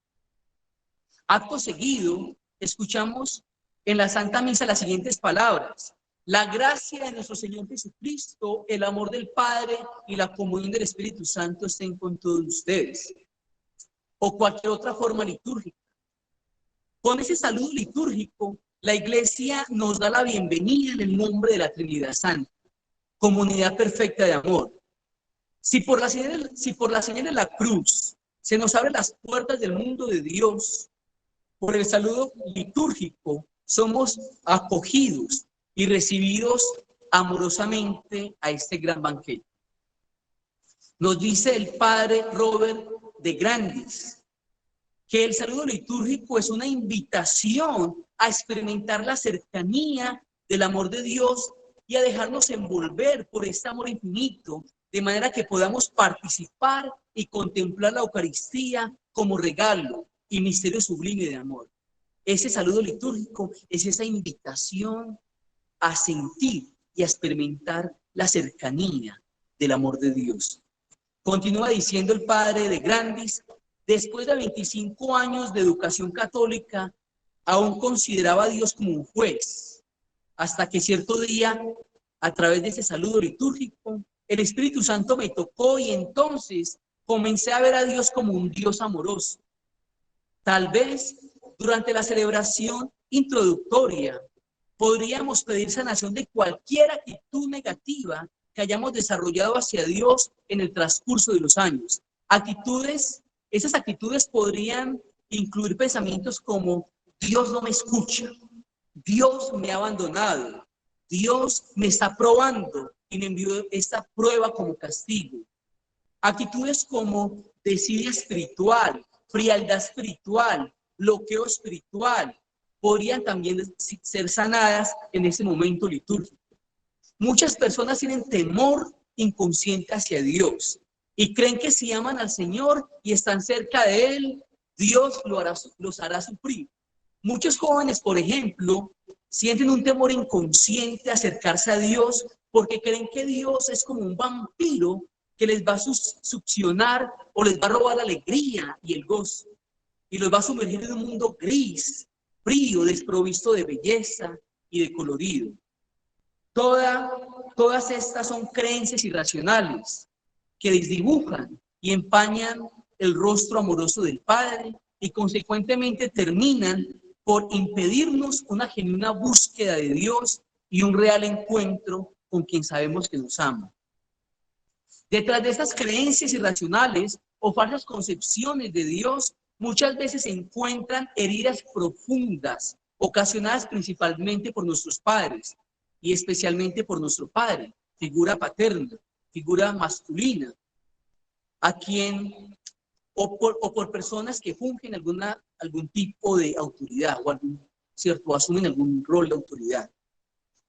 Acto seguido, escuchamos en la Santa Misa las siguientes palabras: la gracia de nuestro Señor Jesucristo, el amor del Padre y la comunión del Espíritu Santo estén con todos ustedes. O cualquier otra forma litúrgica. Con ese saludo litúrgico, la Iglesia nos da la bienvenida en el nombre de la Trinidad Santa, comunidad perfecta de amor. Si por la señal de la cruz se nos abren las puertas del mundo de Dios, por el saludo litúrgico somos acogidos y recibidos amorosamente a este gran banquete. Nos dice el padre Robert de Grandis que el saludo litúrgico es una invitación a experimentar la cercanía del amor de Dios y a dejarnos envolver por este amor infinito, de manera que podamos participar y contemplar la Eucaristía como regalo y misterio sublime de amor. Ese saludo litúrgico es esa invitación a sentir y a experimentar la cercanía del amor de Dios. Continúa diciendo el padre de Grandis: después de 25 años de educación católica, aún consideraba a Dios como un juez, hasta que cierto día, a través de ese saludo litúrgico, el Espíritu Santo me tocó y entonces comencé a ver a Dios como un Dios amoroso. Tal vez durante la celebración introductoria podríamos pedir sanación de cualquier actitud negativa que hayamos desarrollado hacia Dios en el transcurso de los años. Esas actitudes podrían incluir pensamientos como: Dios no me escucha, Dios me ha abandonado, Dios me está probando y me envió esta prueba como castigo. Actitudes como desidia espiritual, frialdad espiritual, bloqueo espiritual, podrían también ser sanadas en ese momento litúrgico. Muchas personas tienen temor inconsciente hacia Dios y creen que si aman al Señor y están cerca de Él, Dios los hará sufrir. Muchos jóvenes, por ejemplo, sienten un temor inconsciente a acercarse a Dios porque creen que Dios es como un vampiro que les va a succionar o les va a robar la alegría y el gozo, y los va a sumergir en un mundo gris, frío, desprovisto de belleza y de colorido. Todas estas son creencias irracionales que desdibujan y empañan el rostro amoroso del Padre y consecuentemente terminan por impedirnos una genuina búsqueda de Dios y un real encuentro con quien sabemos que nos ama. Detrás de estas creencias irracionales o falsas concepciones de Dios, muchas veces se encuentran heridas profundas, ocasionadas principalmente por nuestros padres, y especialmente por nuestro padre, figura paterna, figura masculina, a quien, o por personas que fungen algún tipo de autoridad o asumen algún rol de autoridad.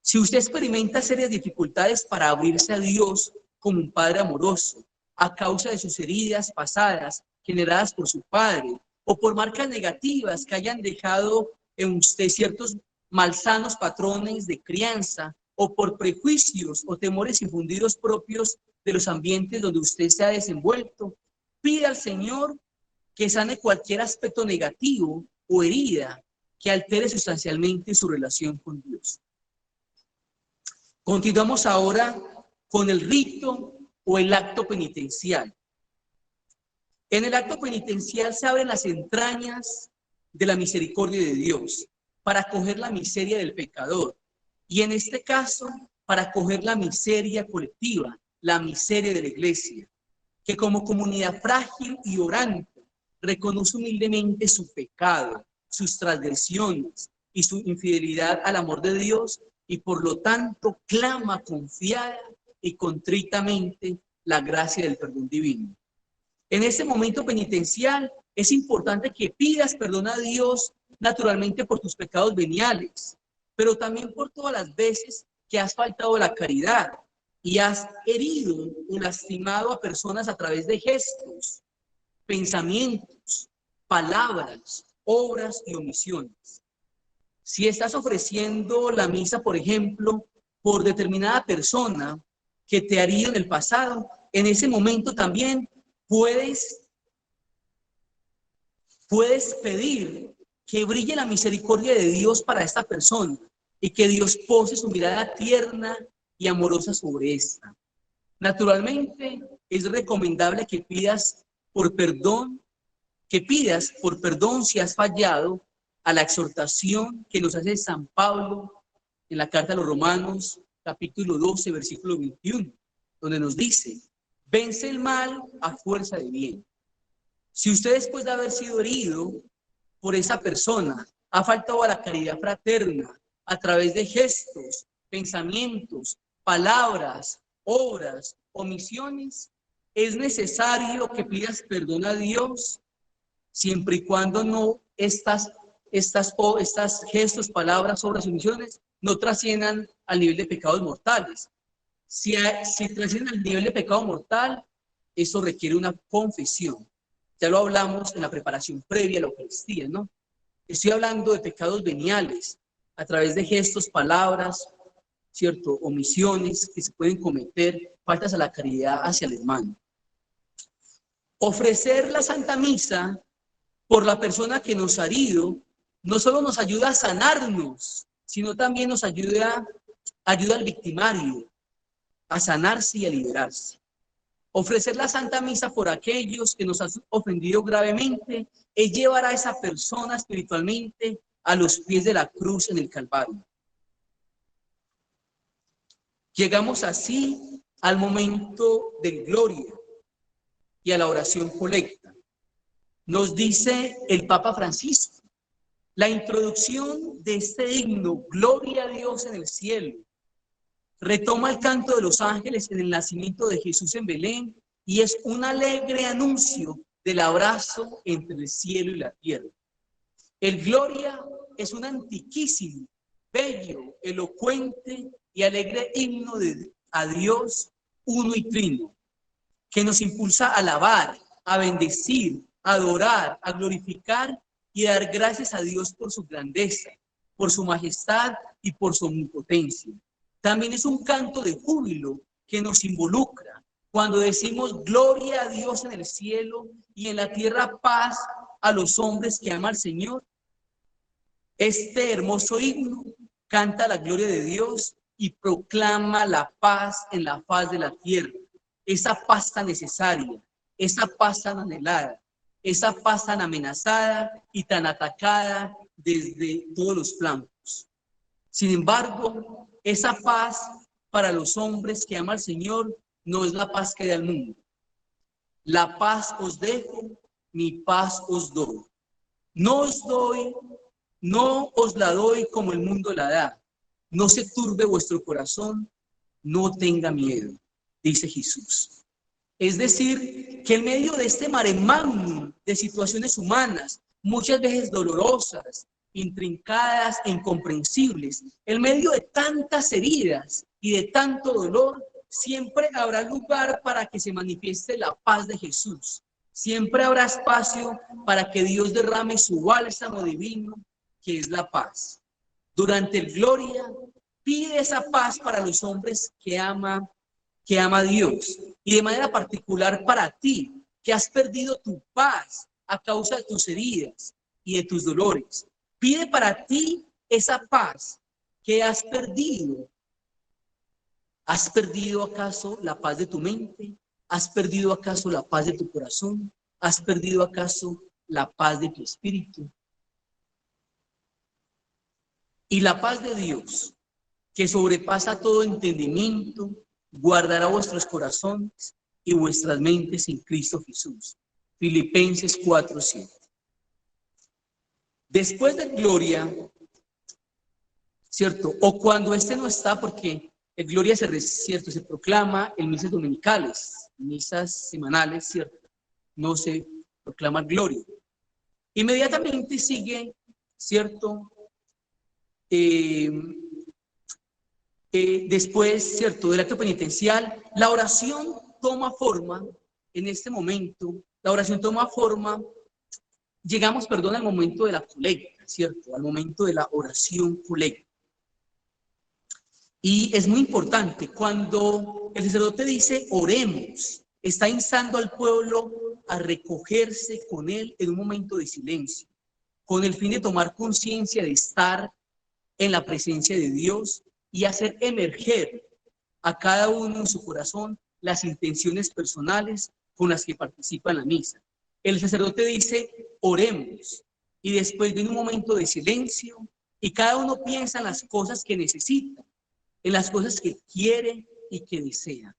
Si usted experimenta serias dificultades para abrirse a Dios como un padre amoroso, a causa de sus heridas pasadas generadas por su padre, o por marcas negativas que hayan dejado en usted ciertos malsanos patrones de crianza, o por prejuicios o temores infundidos propios de los ambientes donde usted se ha desenvuelto, pida al Señor que sane cualquier aspecto negativo o herida que altere sustancialmente su relación con Dios. Continuamos ahora con el rito o el acto penitencial. En el acto penitencial se abren las entrañas de la misericordia de Dios para acoger la miseria del pecador, y en este caso para acoger la miseria colectiva, la miseria de la Iglesia, que como comunidad frágil y orante reconoce humildemente su pecado, sus transgresiones y su infidelidad al amor de Dios, y por lo tanto clama confiada y contritamente la gracia del perdón divino. En este momento penitencial es importante que pidas perdón a Dios naturalmente por tus pecados veniales, pero también por todas las veces que has faltado a la caridad y has herido o lastimado a personas a través de gestos, pensamientos, palabras, obras y omisiones. Si estás ofreciendo la misa, por ejemplo, por determinada persona que te ha herido en el pasado, en ese momento también puedes pedir que brille la misericordia de Dios para esta persona y que Dios pose su mirada tierna y amorosa sobre esta. Naturalmente, es recomendable que pidas por perdón si has fallado a la exhortación que nos hace San Pablo en la carta a los Romanos, capítulo 12, versículo 21, donde nos dice: vence el mal a fuerza de bien. Si usted, después de haber sido herido por esa persona, ha faltado a la caridad fraterna a través de gestos, pensamientos, palabras, obras, omisiones, es necesario que pidas perdón a Dios, siempre y cuando no estas gestos, palabras, obras, omisiones no trasciendan al nivel de pecados mortales. Si trascienden al nivel de pecado mortal, eso requiere una confesión. Ya lo hablamos en la preparación previa a la Eucaristía, ¿no? Estoy hablando de pecados veniales, a través de gestos, palabras, ¿cierto? Omisiones que se pueden cometer, faltas a la caridad hacia el hermano. Ofrecer la Santa Misa por la persona que nos ha herido, no solo nos ayuda a sanarnos, sino también nos ayuda al victimario a sanarse y a liberarse. Ofrecer la Santa Misa por aquellos que nos han ofendido gravemente es llevar a esa persona espiritualmente a los pies de la cruz en el Calvario. Llegamos así al momento de gloria y a la oración colecta. Nos dice el Papa Francisco: la introducción de este himno, Gloria a Dios en el cielo, retoma el canto de los ángeles en el nacimiento de Jesús en Belén y es un alegre anuncio del abrazo entre el cielo y la tierra. El Gloria es un antiquísimo, bello, elocuente y alegre himno a Dios uno y trino, que nos impulsa a alabar, a bendecir, a adorar, a glorificar y a dar gracias a Dios por su grandeza, por su majestad y por su omnipotencia. También es un canto de júbilo que nos involucra cuando decimos gloria a Dios en el cielo y en la tierra paz a los hombres que ama al Señor. Este hermoso himno canta la gloria de Dios y proclama la paz en la faz de la tierra, esa paz tan necesaria, esa paz tan anhelada, esa paz tan amenazada y tan atacada desde todos los flancos. Sin embargo, esa paz para los hombres que aman al Señor no es la paz que da el mundo. La paz os dejo, mi paz os doy. No os la doy como el mundo la da. No se turbe vuestro corazón, no tenga miedo, dice Jesús. Es decir, que en medio de este mare magnum de situaciones humanas, muchas veces dolorosas, intrincadas e incomprensibles, en medio de tantas heridas y de tanto dolor, siempre habrá lugar para que se manifieste la paz de Jesús. Siempre habrá espacio para que Dios derrame su bálsamo divino, que es la paz. Durante el Gloria, pide esa paz para los hombres que ama a Dios, y de manera particular para ti, que has perdido tu paz a causa de tus heridas y de tus dolores. Pide para ti esa paz que has perdido. ¿Has perdido acaso la paz de tu mente? ¿Has perdido acaso la paz de tu corazón? ¿Has perdido acaso la paz de tu espíritu? Y la paz de Dios, que sobrepasa todo entendimiento, guardará vuestros corazones y vuestras mentes en Cristo Jesús. Filipenses 4:7. Después de Gloria, ¿cierto? O cuando este no está, porque el Gloria se proclama en misas dominicales, misas semanales, ¿cierto? no se proclama gloria. Inmediatamente sigue, ¿cierto? Después, ¿cierto?, del acto penitencial, la oración toma forma, en este momento, la oración toma forma, llegamos, perdón, al momento de la colecta, ¿cierto?, al momento de la oración colecta. Y es muy importante, cuando el sacerdote dice oremos, está instando al pueblo a recogerse con él en un momento de silencio, con el fin de tomar conciencia de estar en la presencia de Dios y hacer emerger a cada uno en su corazón las intenciones personales con las que participa en la misa. El sacerdote dice oremos y después viene un momento de silencio y cada uno piensa en las cosas que necesita, en las cosas que quiere y que desea.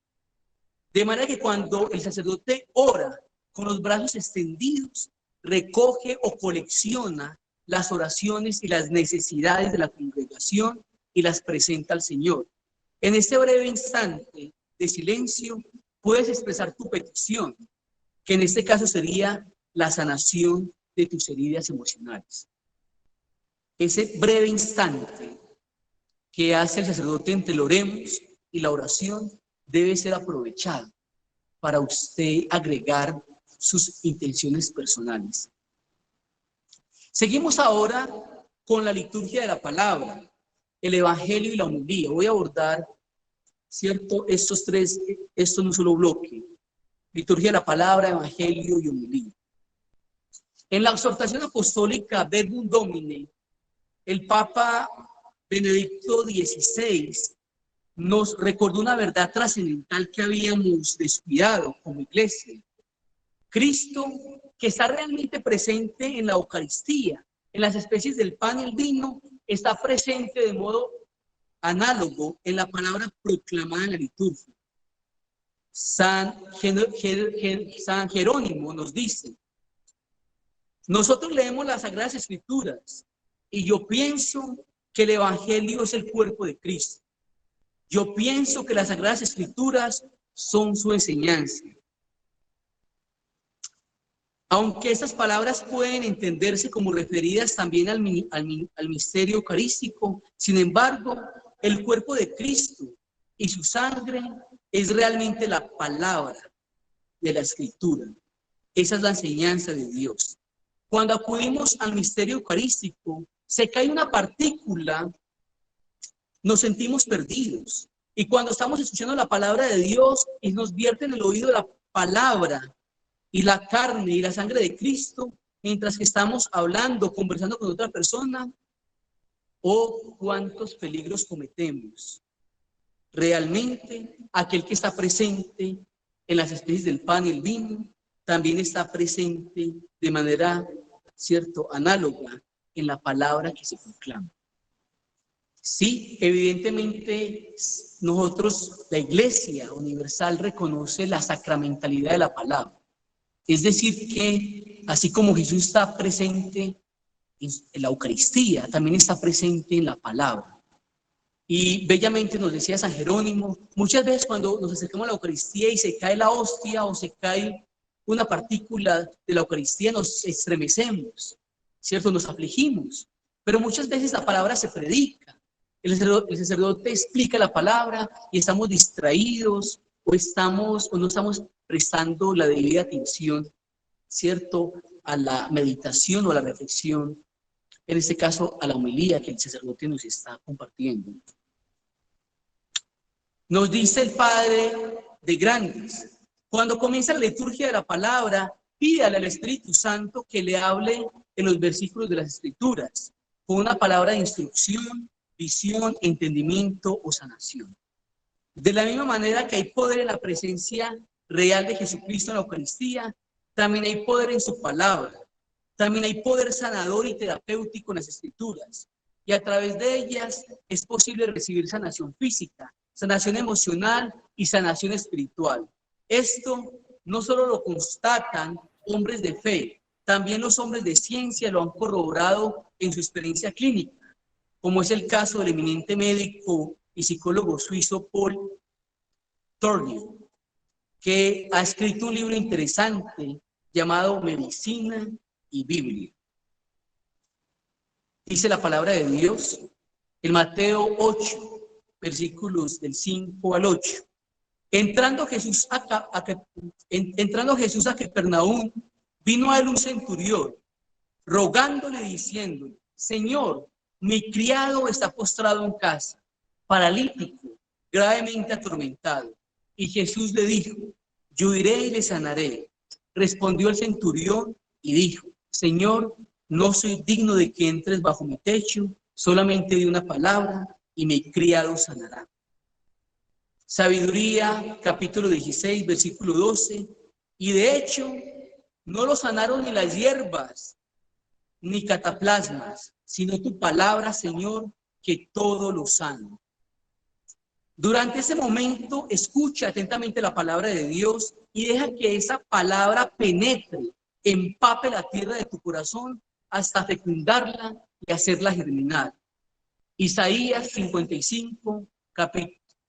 De manera que cuando el sacerdote ora con los brazos extendidos, recoge o colecciona las oraciones y las necesidades de la congregación y las presenta al Señor. En este breve instante de silencio puedes expresar tu petición, que en este caso sería la sanación de tus heridas emocionales. Ese breve instante que hace el sacerdote entre el oremos y la oración debe ser aprovechado para usted agregar sus intenciones personales. Seguimos ahora con la liturgia de la palabra, el evangelio y la homilía. Voy a abordar, ¿cierto?, estos en un solo bloque. Liturgia de la palabra, evangelio y homilía. En la exhortación apostólica Verbum Domini, el Papa Benedicto XVI nos recordó una verdad trascendental que habíamos descuidado como iglesia. Cristo, que está realmente presente en la Eucaristía, en las especies del pan y el vino, está presente de modo análogo en la palabra proclamada en la liturgia. San Jerónimo nos dice: nosotros leemos las Sagradas Escrituras y yo pienso que el Evangelio es el cuerpo de Cristo. Yo pienso que las Sagradas Escrituras son su enseñanza. Aunque estas palabras pueden entenderse como referidas también al misterio eucarístico, sin embargo, el cuerpo de Cristo y su sangre es realmente la palabra de la Escritura. Esa es la enseñanza de Dios. Cuando acudimos al misterio eucarístico, se cae una partícula, nos sentimos perdidos. Y cuando estamos escuchando la palabra de Dios y nos vierte en el oído la palabra y la carne y la sangre de Cristo, mientras que estamos hablando, conversando con otra persona, oh, cuántos peligros cometemos. Realmente, aquel que está presente en las especies del pan y el vino, también está presente de manera, ¿cierto?, análoga en la palabra que se proclama. Sí, evidentemente nosotros, la Iglesia Universal, reconoce la sacramentalidad de la palabra. Es decir, que así como Jesús está presente en la Eucaristía, también está presente en la palabra. Y bellamente nos decía San Jerónimo, muchas veces cuando nos acercamos a la Eucaristía y se cae la hostia o se cae una partícula de la Eucaristía, nos estremecemos, ¿cierto? Nos afligimos. Pero muchas veces la palabra se predica. El sacerdote explica la palabra y estamos distraídos o no estamos prestando la debida atención, ¿cierto?, a la meditación o a la reflexión, en este caso a la homilía que el sacerdote nos está compartiendo. Nos dice el Padre de Grandes, cuando comienza la liturgia de la palabra, pídale al Espíritu Santo que le hable en los versículos de las Escrituras, con una palabra de instrucción, visión, entendimiento o sanación. De la misma manera que hay poder en la presencia real de Jesucristo en la Eucaristía, también hay poder en su palabra. También hay poder sanador y terapéutico en las Escrituras. Y a través de ellas es posible recibir sanación física, sanación emocional y sanación espiritual. Esto no solo lo constatan hombres de fe, también los hombres de ciencia lo han corroborado en su experiencia clínica, como es el caso del eminente médico y psicólogo suizo Paul Tournier, que ha escrito un libro interesante llamado Medicina y Biblia. Dice la palabra de Dios en Mateo 8, versículos del 5 al 8. Entrando Jesús a Capernaum, vino a él un centurión, rogándole diciendo: Señor, mi criado está postrado en casa, paralítico, gravemente atormentado. Y Jesús le dijo: yo iré y le sanaré. Respondió el centurión y dijo: Señor, no soy digno de que entres bajo mi techo, solamente di una palabra y mi criado sanará. Sabiduría, capítulo 16, versículo 12. Y de hecho, no lo sanaron ni las hierbas, ni cataplasmas, sino tu palabra, Señor, que todo lo sana. Durante ese momento, escucha atentamente la palabra de Dios y deja que esa palabra penetre, empape la tierra de tu corazón hasta fecundarla y hacerla germinar. Isaías 55,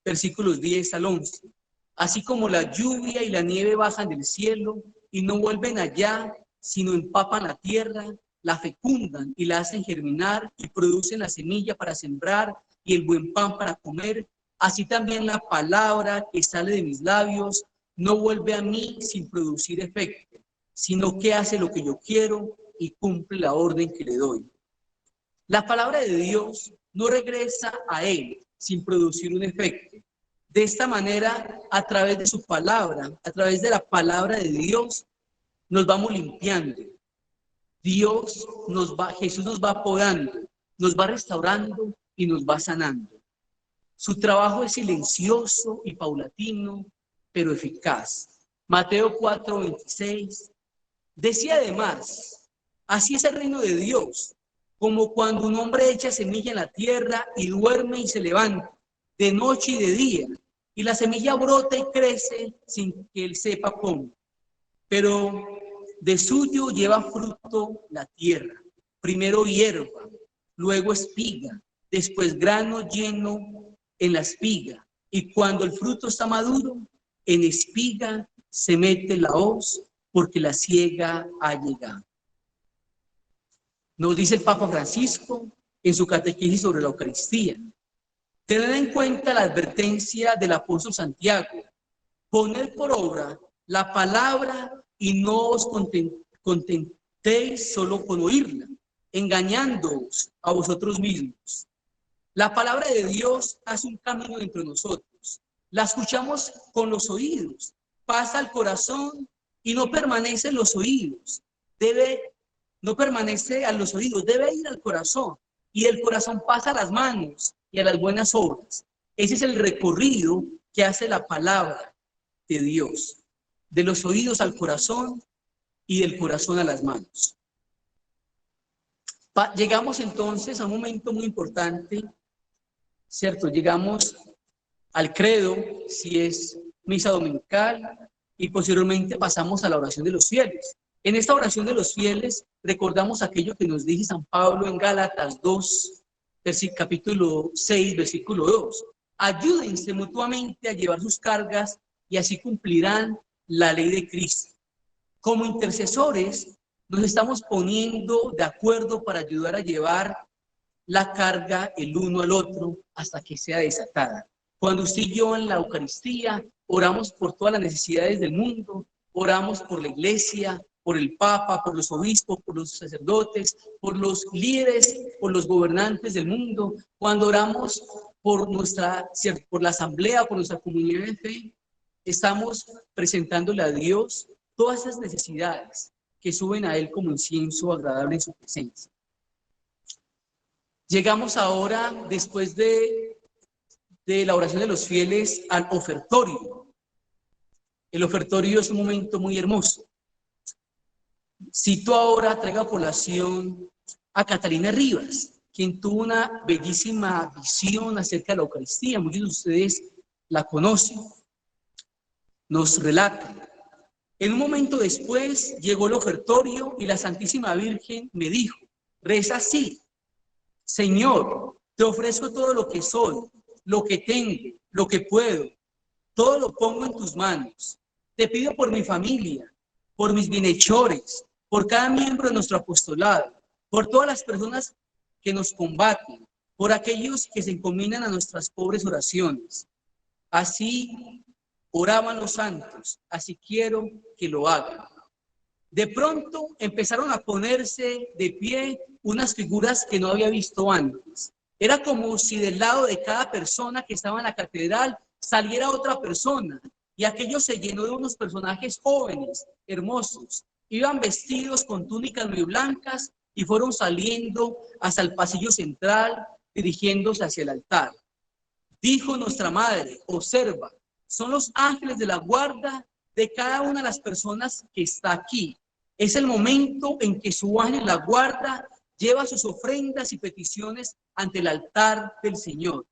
versículos 10 al 11. Así como la lluvia y la nieve bajan del cielo y no vuelven allá, sino empapan la tierra, la fecundan y la hacen germinar y producen la semilla para sembrar y el buen pan para comer, así también la palabra que sale de mis labios no vuelve a mí sin producir efecto, sino que hace lo que yo quiero y cumple la orden que le doy. La palabra de Dios no regresa a él sin producir un efecto. De esta manera, a través de su palabra, a través de la palabra de Dios, nos vamos limpiando. Jesús nos va podando, nos va restaurando y nos va sanando. Su trabajo es silencioso y paulatino, pero eficaz. Mateo 4, 26. Decía además: así es el reino de Dios, como cuando un hombre echa semilla en la tierra y duerme y se levanta, de noche y de día, y la semilla brota y crece sin que él sepa cómo. Pero de suyo lleva fruto la tierra, primero hierba, luego espiga, después grano lleno en la espiga, y cuando el fruto está maduro, en espiga se mete la hoz, porque la siega ha llegado. Nos dice el Papa Francisco en su catequesis sobre la Eucaristía: tened en cuenta la advertencia del apóstol Santiago, poned por obra la palabra y no os contentéis solo con oírla, engañándoos a vosotros mismos. La palabra de Dios hace un camino entre nosotros. La escuchamos con los oídos, pasa al corazón y no permanece en los oídos. No permanece a los oídos, debe ir al corazón. Y del corazón pasa a las manos y a las buenas obras. Ese es el recorrido que hace la palabra de Dios. De los oídos al corazón y del corazón a las manos. Llegamos entonces a un momento muy importante, ¿cierto? Llegamos al credo, si es misa dominical, y posteriormente pasamos a la oración de los fieles. En esta oración de los fieles recordamos aquello que nos dice San Pablo en Gálatas 2, capítulo 6, versículo 2. Ayúdense mutuamente a llevar sus cargas y así cumplirán la ley de Cristo. Como intercesores nos estamos poniendo de acuerdo para ayudar a llevar la carga el uno al otro hasta que sea desatada. Cuando usted y yo en la Eucaristía oramos por todas las necesidades del mundo, oramos por la iglesia, por el Papa, por los obispos, por los sacerdotes, por los líderes, por los gobernantes del mundo. Cuando oramos por la asamblea, por nuestra comunidad de fe, estamos presentándole a Dios todas esas necesidades que suben a Él como incienso agradable en su presencia. Llegamos ahora, después de la oración de los fieles, al ofertorio. El ofertorio es un momento muy hermoso. Cito ahora, traigo a colación a Catalina Rivas, quien tuvo una bellísima visión acerca de la Eucaristía. Muchos de ustedes la conocen. Nos relata: en un momento después llegó el ofertorio y la Santísima Virgen me dijo: reza así: Señor, te ofrezco todo lo que soy, lo que tengo, lo que puedo, todo lo pongo en tus manos. Te pido por mi familia, por mis bienhechores, por cada miembro de nuestro apostolado, por todas las personas que nos combaten, por aquellos que se encomiendan a nuestras pobres oraciones. Así oraban los santos, así quiero que lo hagan. De pronto empezaron a ponerse de pie unas figuras que no había visto antes. Era como si del lado de cada persona que estaba en la catedral saliera otra persona, y aquello se llenó de unos personajes jóvenes, hermosos. Iban vestidos con túnicas muy blancas y fueron saliendo hasta el pasillo central, dirigiéndose hacia el altar. Dijo nuestra madre: observa, son los ángeles de la guarda de cada una de las personas que está aquí. Es el momento en que su ángel de la guarda lleva sus ofrendas y peticiones ante el altar del Señor.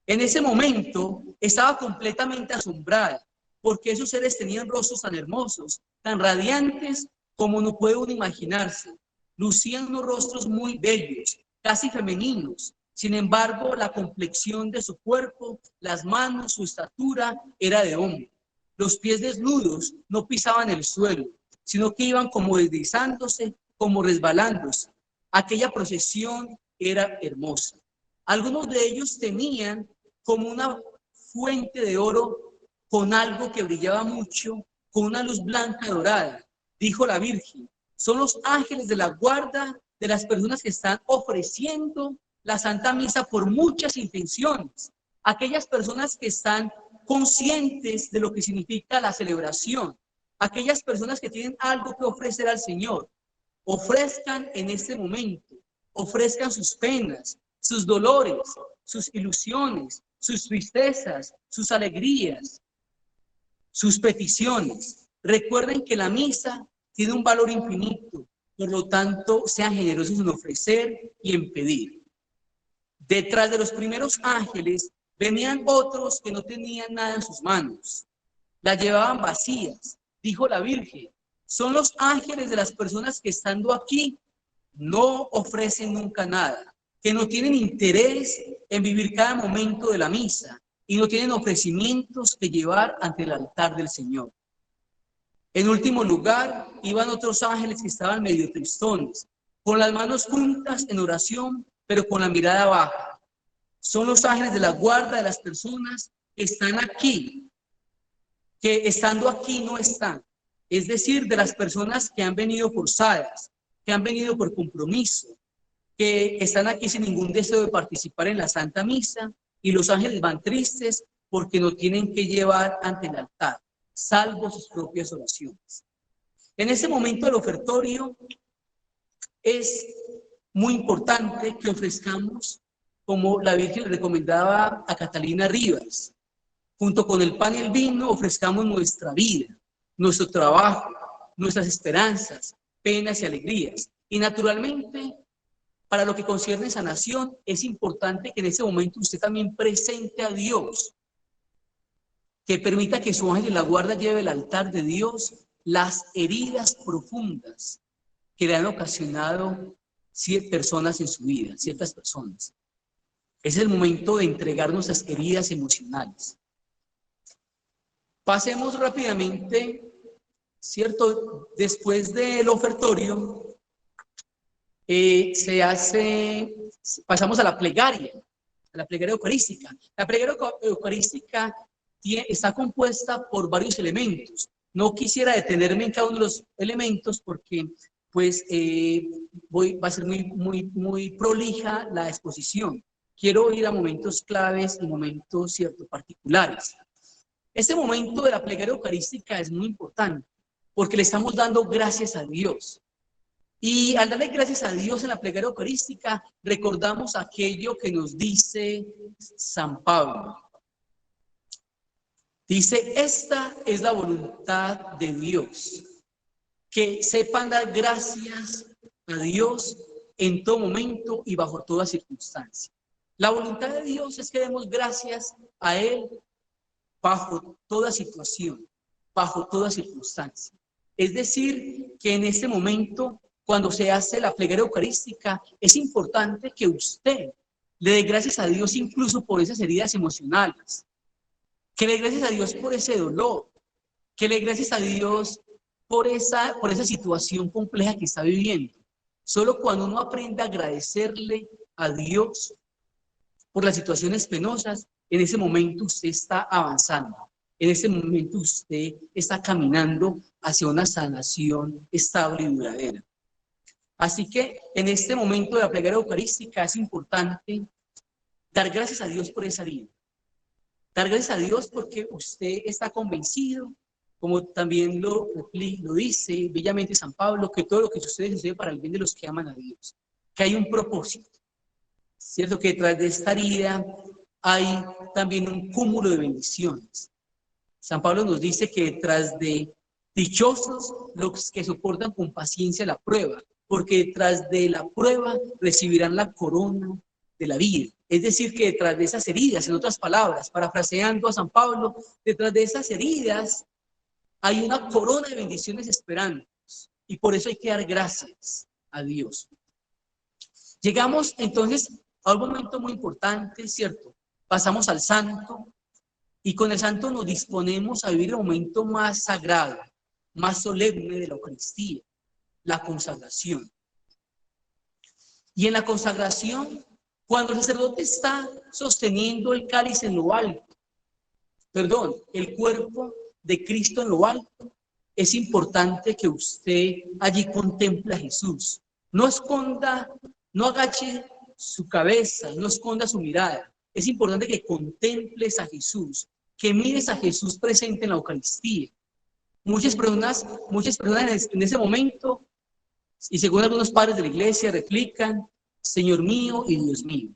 En ese momento estaba completamente asombrada, porque esos seres tenían rostros tan hermosos, tan radiantes, como no puede uno imaginarse. Lucían unos rostros muy bellos, casi femeninos. Sin embargo, la complexión de su cuerpo, las manos, su estatura, era de hombre. Los pies desnudos no pisaban el suelo, sino que iban como deslizándose, como resbalándose. Aquella procesión era hermosa. Algunos de ellos tenían como una fuente de oro con algo que brillaba mucho, con una luz blanca dorada. Dijo la Virgen: son los ángeles de la guarda de las personas que están ofreciendo la Santa Misa por muchas intenciones. Aquellas personas que están conscientes de lo que significa la celebración. Aquellas personas que tienen algo que ofrecer al Señor. Ofrezcan en este momento, ofrezcan sus penas, sus dolores, sus ilusiones, sus tristezas, sus alegrías, sus peticiones. Recuerden que la misa tiene un valor infinito, por lo tanto, sean generosos en ofrecer y en pedir. Detrás de los primeros ángeles venían otros que no tenían nada en sus manos. Las llevaban vacías. Dijo la Virgen: son los ángeles de las personas que estando aquí no ofrecen nunca nada, que no tienen interés en vivir cada momento de la misa y no tienen ofrecimientos que llevar ante el altar del Señor. En último lugar, iban otros ángeles que estaban medio tristones, con las manos juntas en oración, pero con la mirada baja. Son los ángeles de la guarda de las personas que están aquí, que estando aquí no están. Es decir, de las personas que han venido forzadas, que han venido por compromiso, que están aquí sin ningún deseo de participar en la Santa Misa, y los ángeles van tristes porque no tienen que llevar ante el altar, salvo sus propias oraciones. En ese momento del ofertorio es muy importante que ofrezcamos, como la Virgen le recomendaba a Catalina Rivas, junto con el pan y el vino, ofrezcamos nuestra vida, nuestro trabajo, nuestras esperanzas, penas y alegrías. Y naturalmente, para lo que concierne sanación, es importante que en ese momento usted también presente a Dios, que permita que su ángel de la guarda lleve al altar de Dios las heridas profundas que le han ocasionado personas en su vida, ciertas personas. Es el momento de entregar nuestras heridas emocionales. Pasemos rápidamente, ¿cierto? Después del ofertorio, pasamos a la plegaria eucarística. La plegaria eucarística está compuesta por varios elementos. No quisiera detenerme en cada uno de los elementos porque pues va a ser muy prolija la exposición. Quiero ir a momentos claves y momentos ciertos particulares. Este momento de la plegaria eucarística es muy importante porque le estamos dando gracias a Dios. Y al darle gracias a Dios en la plegaria eucarística, recordamos aquello que nos dice San Pablo. Dice: esta es la voluntad de Dios, que sepan dar gracias a Dios en todo momento y bajo toda circunstancia. La voluntad de Dios es que demos gracias a Él bajo toda situación, bajo toda circunstancia. Es decir, que en este momento, cuando se hace la plegaria eucarística, es importante que usted le dé gracias a Dios incluso por esas heridas emocionales, que le dé gracias a Dios por ese dolor, que le dé gracias a Dios por esa situación compleja que está viviendo. Solo cuando uno aprende a agradecerle a Dios por las situaciones penosas, en ese momento usted está avanzando. En ese momento usted está caminando hacia una sanación estable y duradera. Así que en este momento de la plegaria eucarística es importante dar gracias a Dios por esa herida. Dar gracias a Dios porque usted está convencido, como también lo dice bellamente San Pablo, que todo lo que sucede para el bien de los que aman a Dios, que hay un propósito, ¿cierto? Que detrás de esta herida hay también un cúmulo de bendiciones. San Pablo nos dice que detrás de dichosos los que soportan con paciencia la prueba, porque detrás de la prueba recibirán la corona de la vida. Es decir, que detrás de esas heridas, en otras palabras, parafraseando a San Pablo, detrás de esas heridas hay una corona de bendiciones esperándonos, y por eso hay que dar gracias a Dios. Llegamos entonces a un momento muy importante, ¿cierto? Pasamos al santo, y con el santo nos disponemos a vivir el momento más sagrado, más solemne de la Eucaristía, la consagración. Y en la consagración, cuando el sacerdote está sosteniendo el cáliz en lo alto, el cuerpo de Cristo en lo alto, es importante que usted allí contemple a Jesús. No esconda, no agache su cabeza, no esconda su mirada. Es importante que contemples a Jesús, que mires a Jesús presente en la Eucaristía. Muchas personas en ese momento, y según algunos padres de la iglesia, replican, Señor mío y Dios mío.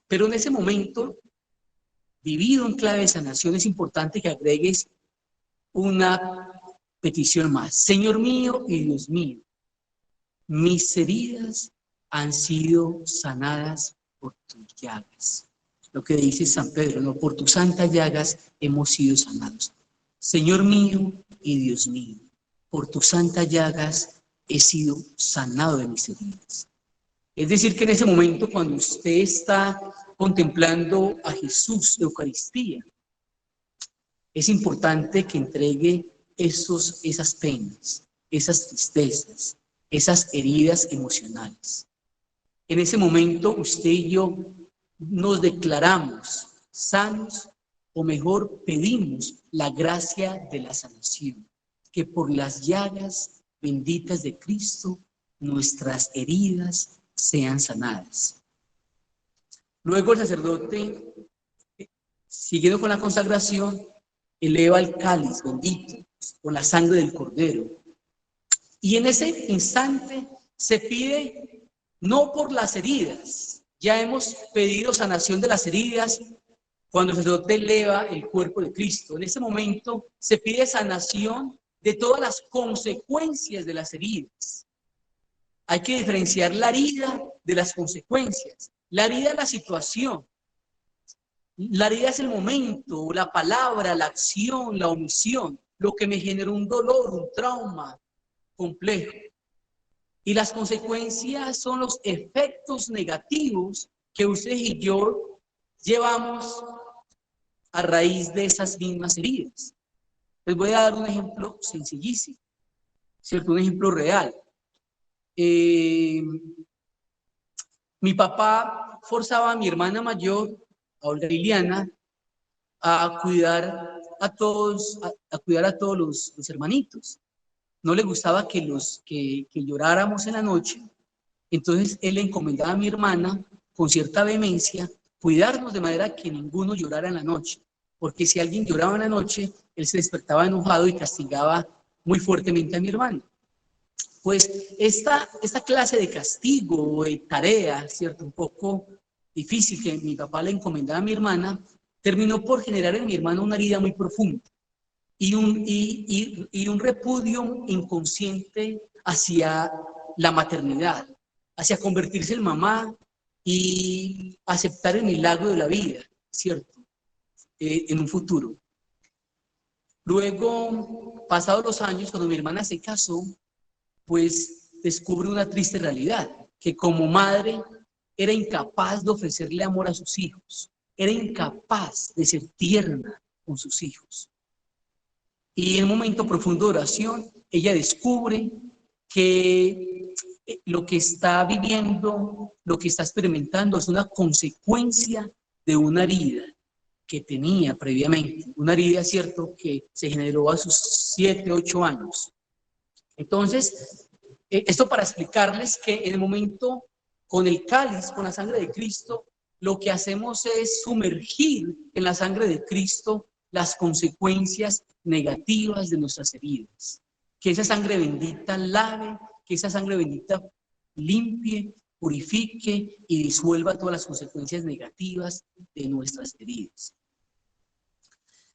Pero en ese momento, vivido en clave de sanación, es importante que agregues una petición más. Señor mío y Dios mío, mis heridas han sido sanadas por tus llagas. Lo que dice San Pedro, no, por tus santas llagas hemos sido sanados. Señor mío y Dios mío, por tus santas llagas he sido sanado de mis heridas. Es decir, que en ese momento, cuando usted está contemplando a Jesús, Eucaristía, es importante que entregue esas penas, esas tristezas, esas heridas emocionales. En ese momento, usted y yo nos declaramos sanos, o mejor, pedimos la gracia de la sanación, que por las llagas benditas de Cristo, nuestras heridas sean sanadas. Luego el sacerdote, siguiendo con la consagración, eleva el cáliz bendito con la sangre del Cordero. Y en ese instante se pide no por las heridas. Ya hemos pedido sanación de las heridas cuando el sacerdote eleva el cuerpo de Cristo. En ese momento se pide sanación de todas las consecuencias de las heridas. Hay que diferenciar la herida de las consecuencias. La herida es la situación. La herida es el momento, la palabra, la acción, la omisión, lo que me generó un dolor, un trauma complejo. Y las consecuencias son los efectos negativos que usted y yo llevamos a raíz de esas mismas heridas. Les voy a dar un ejemplo sencillísimo, ¿cierto? Un ejemplo real. Mi papá forzaba a mi hermana mayor, a Olga Liliana, a cuidar a todos los hermanitos. No le gustaba que lloráramos en la noche, entonces él le encomendaba a mi hermana con cierta vehemencia cuidarnos de manera que ninguno llorara en la noche, porque si alguien lloraba en la noche, él se despertaba enojado y castigaba muy fuertemente a mi hermana. Pues esta clase de castigo o de tarea, ¿cierto? Un poco difícil que mi papá le encomendaba a mi hermana, terminó por generar en mi hermana una herida muy profunda y un repudio inconsciente hacia la maternidad, hacia convertirse en mamá y aceptar el milagro de la vida, ¿cierto? En un futuro. Luego, pasados los años, cuando mi hermana se casó, pues descubre una triste realidad, que como madre era incapaz de ofrecerle amor a sus hijos, era incapaz de ser tierna con sus hijos. Y en un momento profundo de oración, ella descubre que lo que está viviendo, lo que está experimentando es una consecuencia de una herida que tenía previamente, una herida, cierto, que se generó a sus 7, 8 años. Entonces, esto para explicarles que en el momento con el cáliz, con la sangre de Cristo, lo que hacemos es sumergir en la sangre de Cristo las consecuencias negativas de nuestras heridas. Que esa sangre bendita lave, que esa sangre bendita limpie, purifique y disuelva todas las consecuencias negativas de nuestras heridas.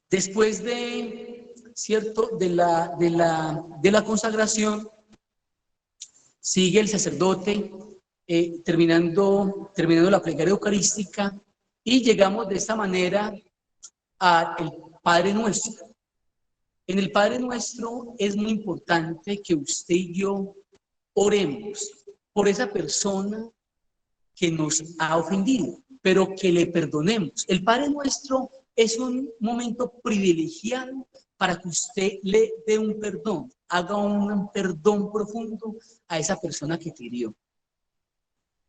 Después de, ¿cierto?, de la consagración, sigue el sacerdote terminando la plegaria eucarística y llegamos de esta manera al Padre Nuestro. En el Padre Nuestro es muy importante que usted y yo oremos por esa persona que nos ha ofendido, pero que le perdonemos. El Padre Nuestro es un momento privilegiado para que usted le dé un perdón, haga un perdón profundo a esa persona que te hirió.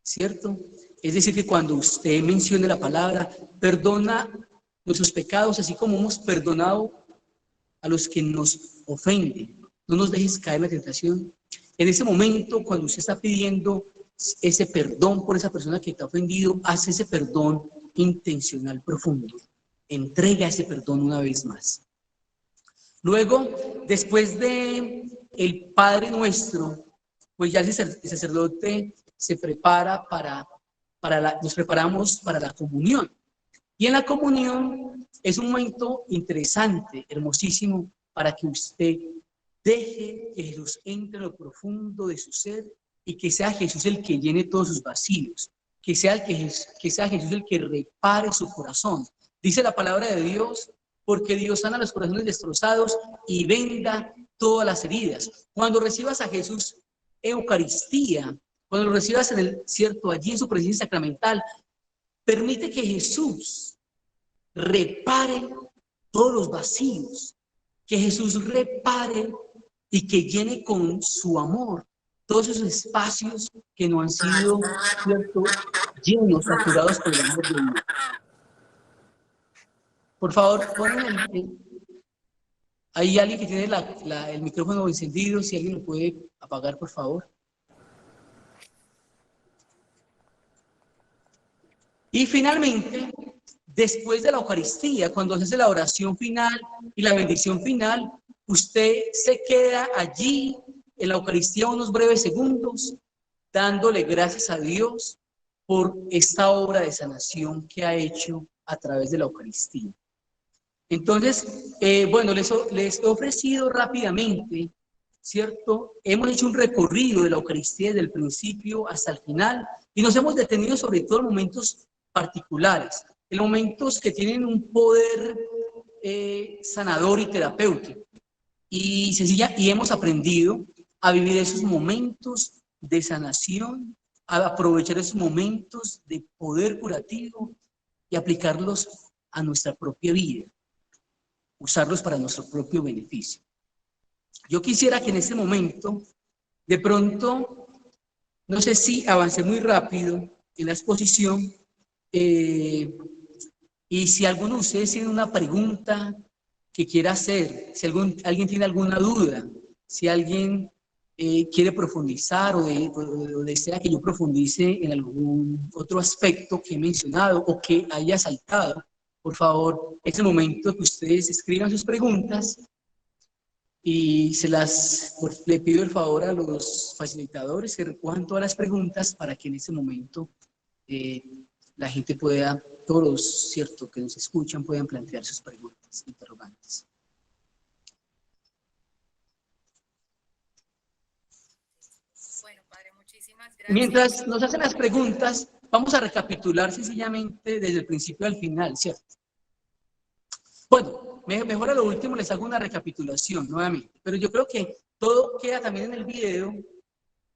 ¿Cierto? Es decir, que cuando usted mencione la palabra, perdona nuestros pecados, así como hemos perdonado a los que nos ofenden. No nos dejes caer en la tentación. En ese momento, cuando usted está pidiendo ese perdón por esa persona que te ha ofendido, hace ese perdón intencional profundo. Entrega ese perdón una vez más. Luego, después de el Padre Nuestro, pues ya el sacerdote se prepara nos preparamos para la comunión. Y en la comunión es un momento interesante, hermosísimo, para que usted deje que Jesús entre en lo profundo de su ser y que sea Jesús el que llene todos sus vacíos, que sea Jesús el que repare su corazón. Dice la palabra de Dios, porque Dios sana los corazones destrozados y venda todas las heridas. Cuando recibas a Jesús Eucaristía, cuando lo recibas allí en su presencia sacramental, permite que Jesús repare todos los vacíos, que Jesús repare y que llene con su amor todos esos espacios que no han sido, ¿cierto?, llenos, saturados por el amor de Dios. Por favor, ponen hay alguien que tiene el micrófono encendido, si alguien lo puede apagar, por favor. Y finalmente, después de la Eucaristía, cuando se hace la oración final y la bendición final, usted se queda allí en la Eucaristía unos breves segundos, dándole gracias a Dios por esta obra de sanación que ha hecho a través de la Eucaristía. Entonces, bueno, les he ofrecido rápidamente, ¿cierto? Hemos hecho un recorrido de la Eucaristía desde el principio hasta el final y nos hemos detenido sobre todo en momentos particulares, en momentos que tienen un poder sanador y terapéutico. Y hemos aprendido a vivir esos momentos de sanación, a aprovechar esos momentos de poder curativo y aplicarlos a nuestra propia vida, usarlos para nuestro propio beneficio. Yo quisiera que en este momento, de pronto, no sé si avancé muy rápido en la exposición, y si alguno de ustedes tiene una pregunta que quiera hacer, si alguien tiene alguna duda, si alguien quiere profundizar o desea que yo profundice en algún otro aspecto que he mencionado o que haya saltado, por favor, es el momento que ustedes escriban sus preguntas y le pido el favor a los facilitadores que recojan todas las preguntas para que en ese momento la gente pueda, todos los, ¿cierto?, que nos escuchan puedan plantear sus preguntas, interrogantes. Bueno, padre, muchísimas gracias. Mientras nos hacen las preguntas, vamos a recapitular sencillamente desde el principio al final, ¿cierto? Bueno, mejor a lo último les hago una recapitulación nuevamente, pero yo creo que todo queda también en el video,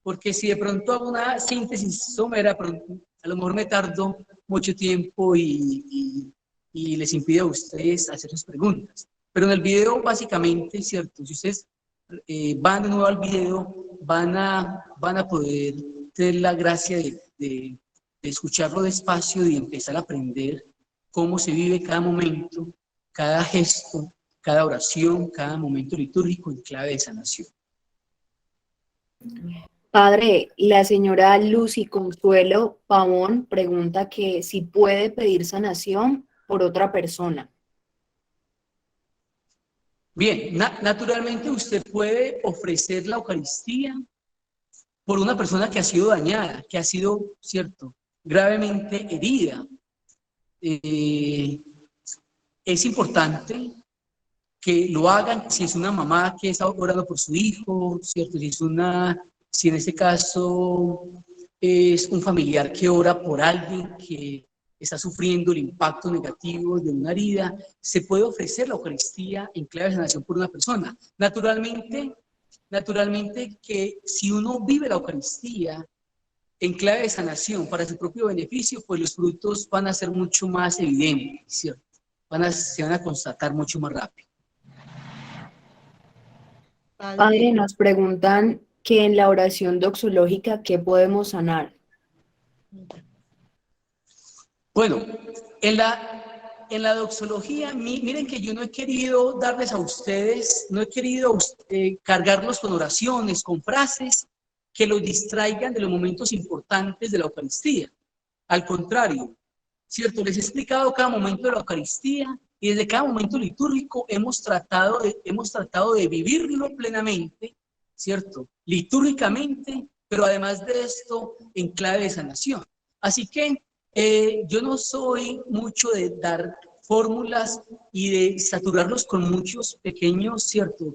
porque si de pronto hago una síntesis somera, a lo mejor me tardo mucho tiempo y les impide a ustedes hacer sus preguntas. Pero en el video, básicamente, ¿cierto? Si ustedes van de nuevo al video, van a poder tener la gracia de escucharlo despacio y empezar a aprender cómo se vive cada momento, cada gesto, cada oración, cada momento litúrgico en clave de sanación. Padre, la señora Lucy Consuelo Pavón pregunta que si puede pedir sanación por otra persona. Bien, naturalmente usted puede ofrecer la Eucaristía por una persona que ha sido dañada, que ha sido, cierto, gravemente herida. Es importante que lo hagan si es una mamá que está orando por su hijo, ¿cierto? Si en este caso es un familiar que ora por alguien que está sufriendo el impacto negativo de una herida, se puede ofrecer la Eucaristía en clave de sanación por una persona. Naturalmente que si uno vive la Eucaristía en clave de sanación para su propio beneficio, pues los frutos van a ser mucho más evidentes, ¿cierto? Se van a constatar mucho más rápido. Padre, nos preguntan que en la oración doxológica, ¿qué podemos sanar? Bueno, en la doxología, miren que yo no he querido darles a ustedes, no he querido cargarlos con oraciones, con frases que los distraigan de los momentos importantes de la Eucaristía. Al contrario, ¿cierto? Les he explicado cada momento de la Eucaristía y desde cada momento litúrgico hemos tratado de vivirlo plenamente, ¿cierto? Litúrgicamente, pero además de esto, en clave de sanación. Así que yo no soy mucho de dar fórmulas y de saturarlos con muchos pequeños, ¿cierto?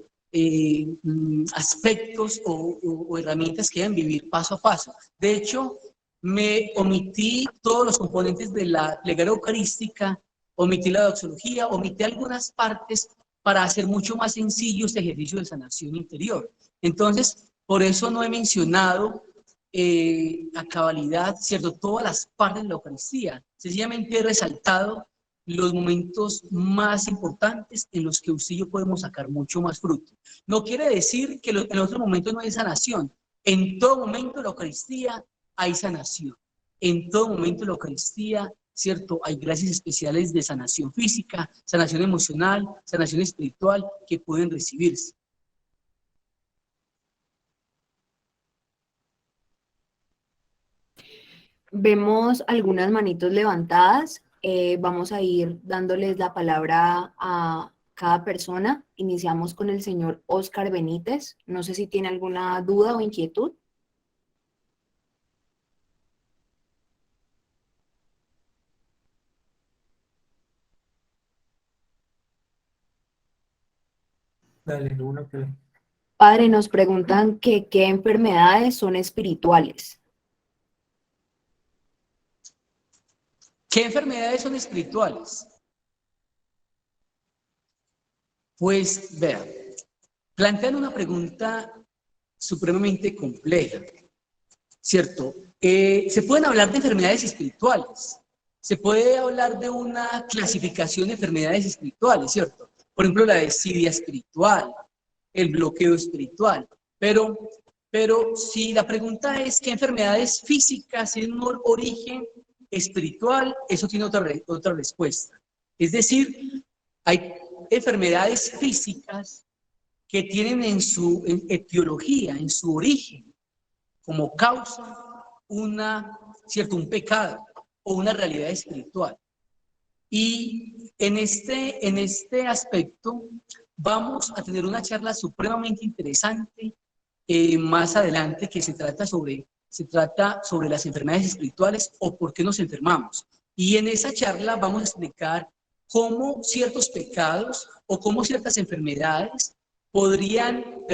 Aspectos o herramientas que deben vivir paso a paso. De hecho, me omití todos los componentes de la plegaria eucarística, omití la doxología, omití algunas partes para hacer mucho más sencillo este ejercicio de sanación interior. Entonces, por eso no he mencionado a cabalidad, ¿cierto?, todas las partes de la Eucaristía. Sencillamente he resaltado los momentos más importantes en los que usted y yo podemos sacar mucho más fruto. No quiere decir que en otros momentos no hay sanación. En todo momento de la Eucaristía hay sanación. En todo momento de la Eucaristía, ¿cierto?, hay gracias especiales de sanación física, sanación emocional, sanación espiritual que pueden recibirse. Vemos algunas manitos levantadas. Vamos a ir dándoles la palabra a cada persona. Iniciamos con el señor Oscar Benítez. No sé si tiene alguna duda o inquietud. Dale, uno que... Padre, nos preguntan que qué enfermedades son espirituales. ¿Qué enfermedades son espirituales? Pues, vean, plantean una pregunta supremamente compleja, ¿cierto? Se pueden hablar de enfermedades espirituales, se puede hablar de una clasificación de enfermedades espirituales, ¿cierto? Por ejemplo, la desidia espiritual, el bloqueo espiritual, pero si la pregunta es qué enfermedades físicas tienen un origen espiritual, eso tiene otra respuesta. Es decir, hay enfermedades físicas que tienen en su etiología, en su origen, como causa un pecado o una realidad espiritual. Y en este aspecto vamos a tener una charla supremamente interesante más adelante que se trata sobre las enfermedades espirituales o por qué nos enfermamos. Y en esa charla vamos a explicar cómo ciertos pecados o cómo ciertas pecados podrían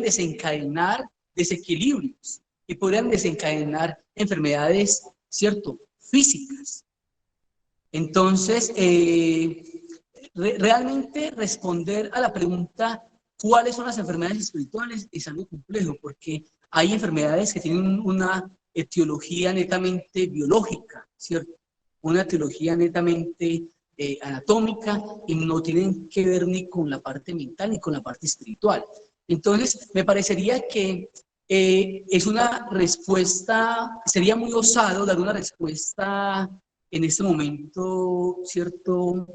desencadenar desequilibrios y podrían desencadenar enfermedades, ¿cierto?, físicas. Entonces, realmente responder a la pregunta ¿cuáles son las enfermedades espirituales? Es algo complejo porque hay enfermedades que tienen una etiología netamente biológica, ¿cierto? Una etiología netamente anatómica y no tienen que ver ni con la parte mental ni con la parte espiritual. Entonces, me parecería que es una respuesta, sería muy osado dar una respuesta en este momento, ¿cierto?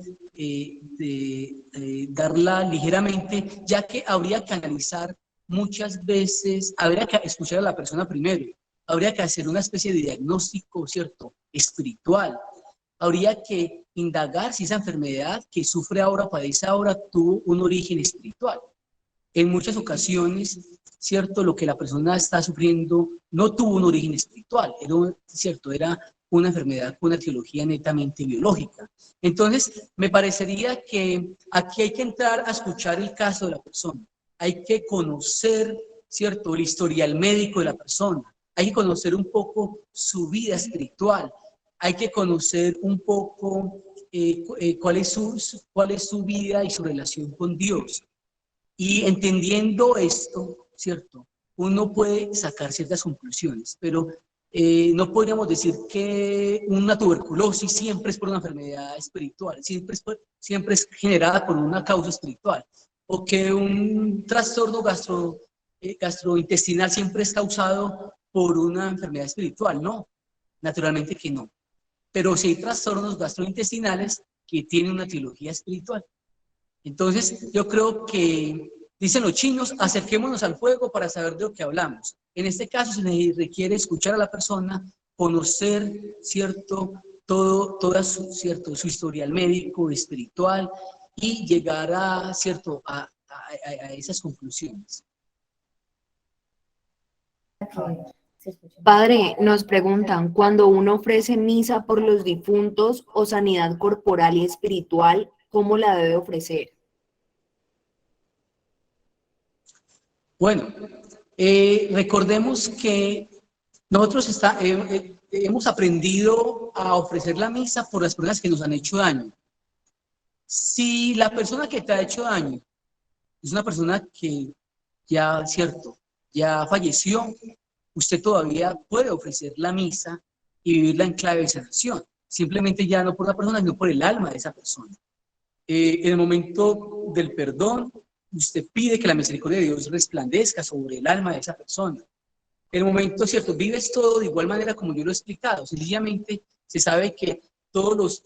Darla ligeramente, ya que habría que analizar muchas veces, habría que escuchar a la persona primero, habría que hacer una especie de diagnóstico, ¿cierto? Espiritual. Habría que indagar si esa enfermedad que sufre ahora, padece ahora, tuvo un origen espiritual. En muchas ocasiones, ¿cierto? Lo que la persona está sufriendo no tuvo un origen espiritual, ¿cierto? Era una enfermedad con una etiología netamente biológica. Entonces, me parecería que aquí hay que entrar a escuchar el caso de la persona. Hay que conocer, ¿cierto? El historial médico de la persona. Hay que conocer un poco su vida espiritual. Hay que conocer un poco cuál es su vida y su relación con Dios. Y entendiendo esto, ¿cierto? Uno puede sacar ciertas conclusiones, pero no podríamos decir que una tuberculosis siempre es por una enfermedad espiritual, siempre es generada por una causa espiritual, o que un trastorno gastrointestinal siempre es causado por una enfermedad espiritual, no, naturalmente que no. Pero sí hay trastornos gastrointestinales que tienen una etiología espiritual. Entonces, yo creo que, dicen los chinos, acerquémonos al fuego para saber de lo que hablamos. En este caso, se requiere escuchar a la persona, conocer, ¿cierto?, su historial médico, espiritual, y llegar a, ¿cierto?, a esas conclusiones. Padre, nos preguntan, cuando uno ofrece misa por los difuntos o sanidad corporal y espiritual, ¿cómo la debe ofrecer? Bueno, recordemos que nosotros hemos aprendido a ofrecer la misa por las personas que nos han hecho daño. Si la persona que te ha hecho daño es una persona que ya, cierto, ya falleció, usted todavía puede ofrecer la misa y vivirla en clave de sanación. Simplemente ya no por la persona, sino por el alma de esa persona. En el momento del perdón, usted pide que la misericordia de Dios resplandezca sobre el alma de esa persona. En el momento, cierto, vives todo de igual manera como yo lo he explicado. Sencillamente se sabe que todas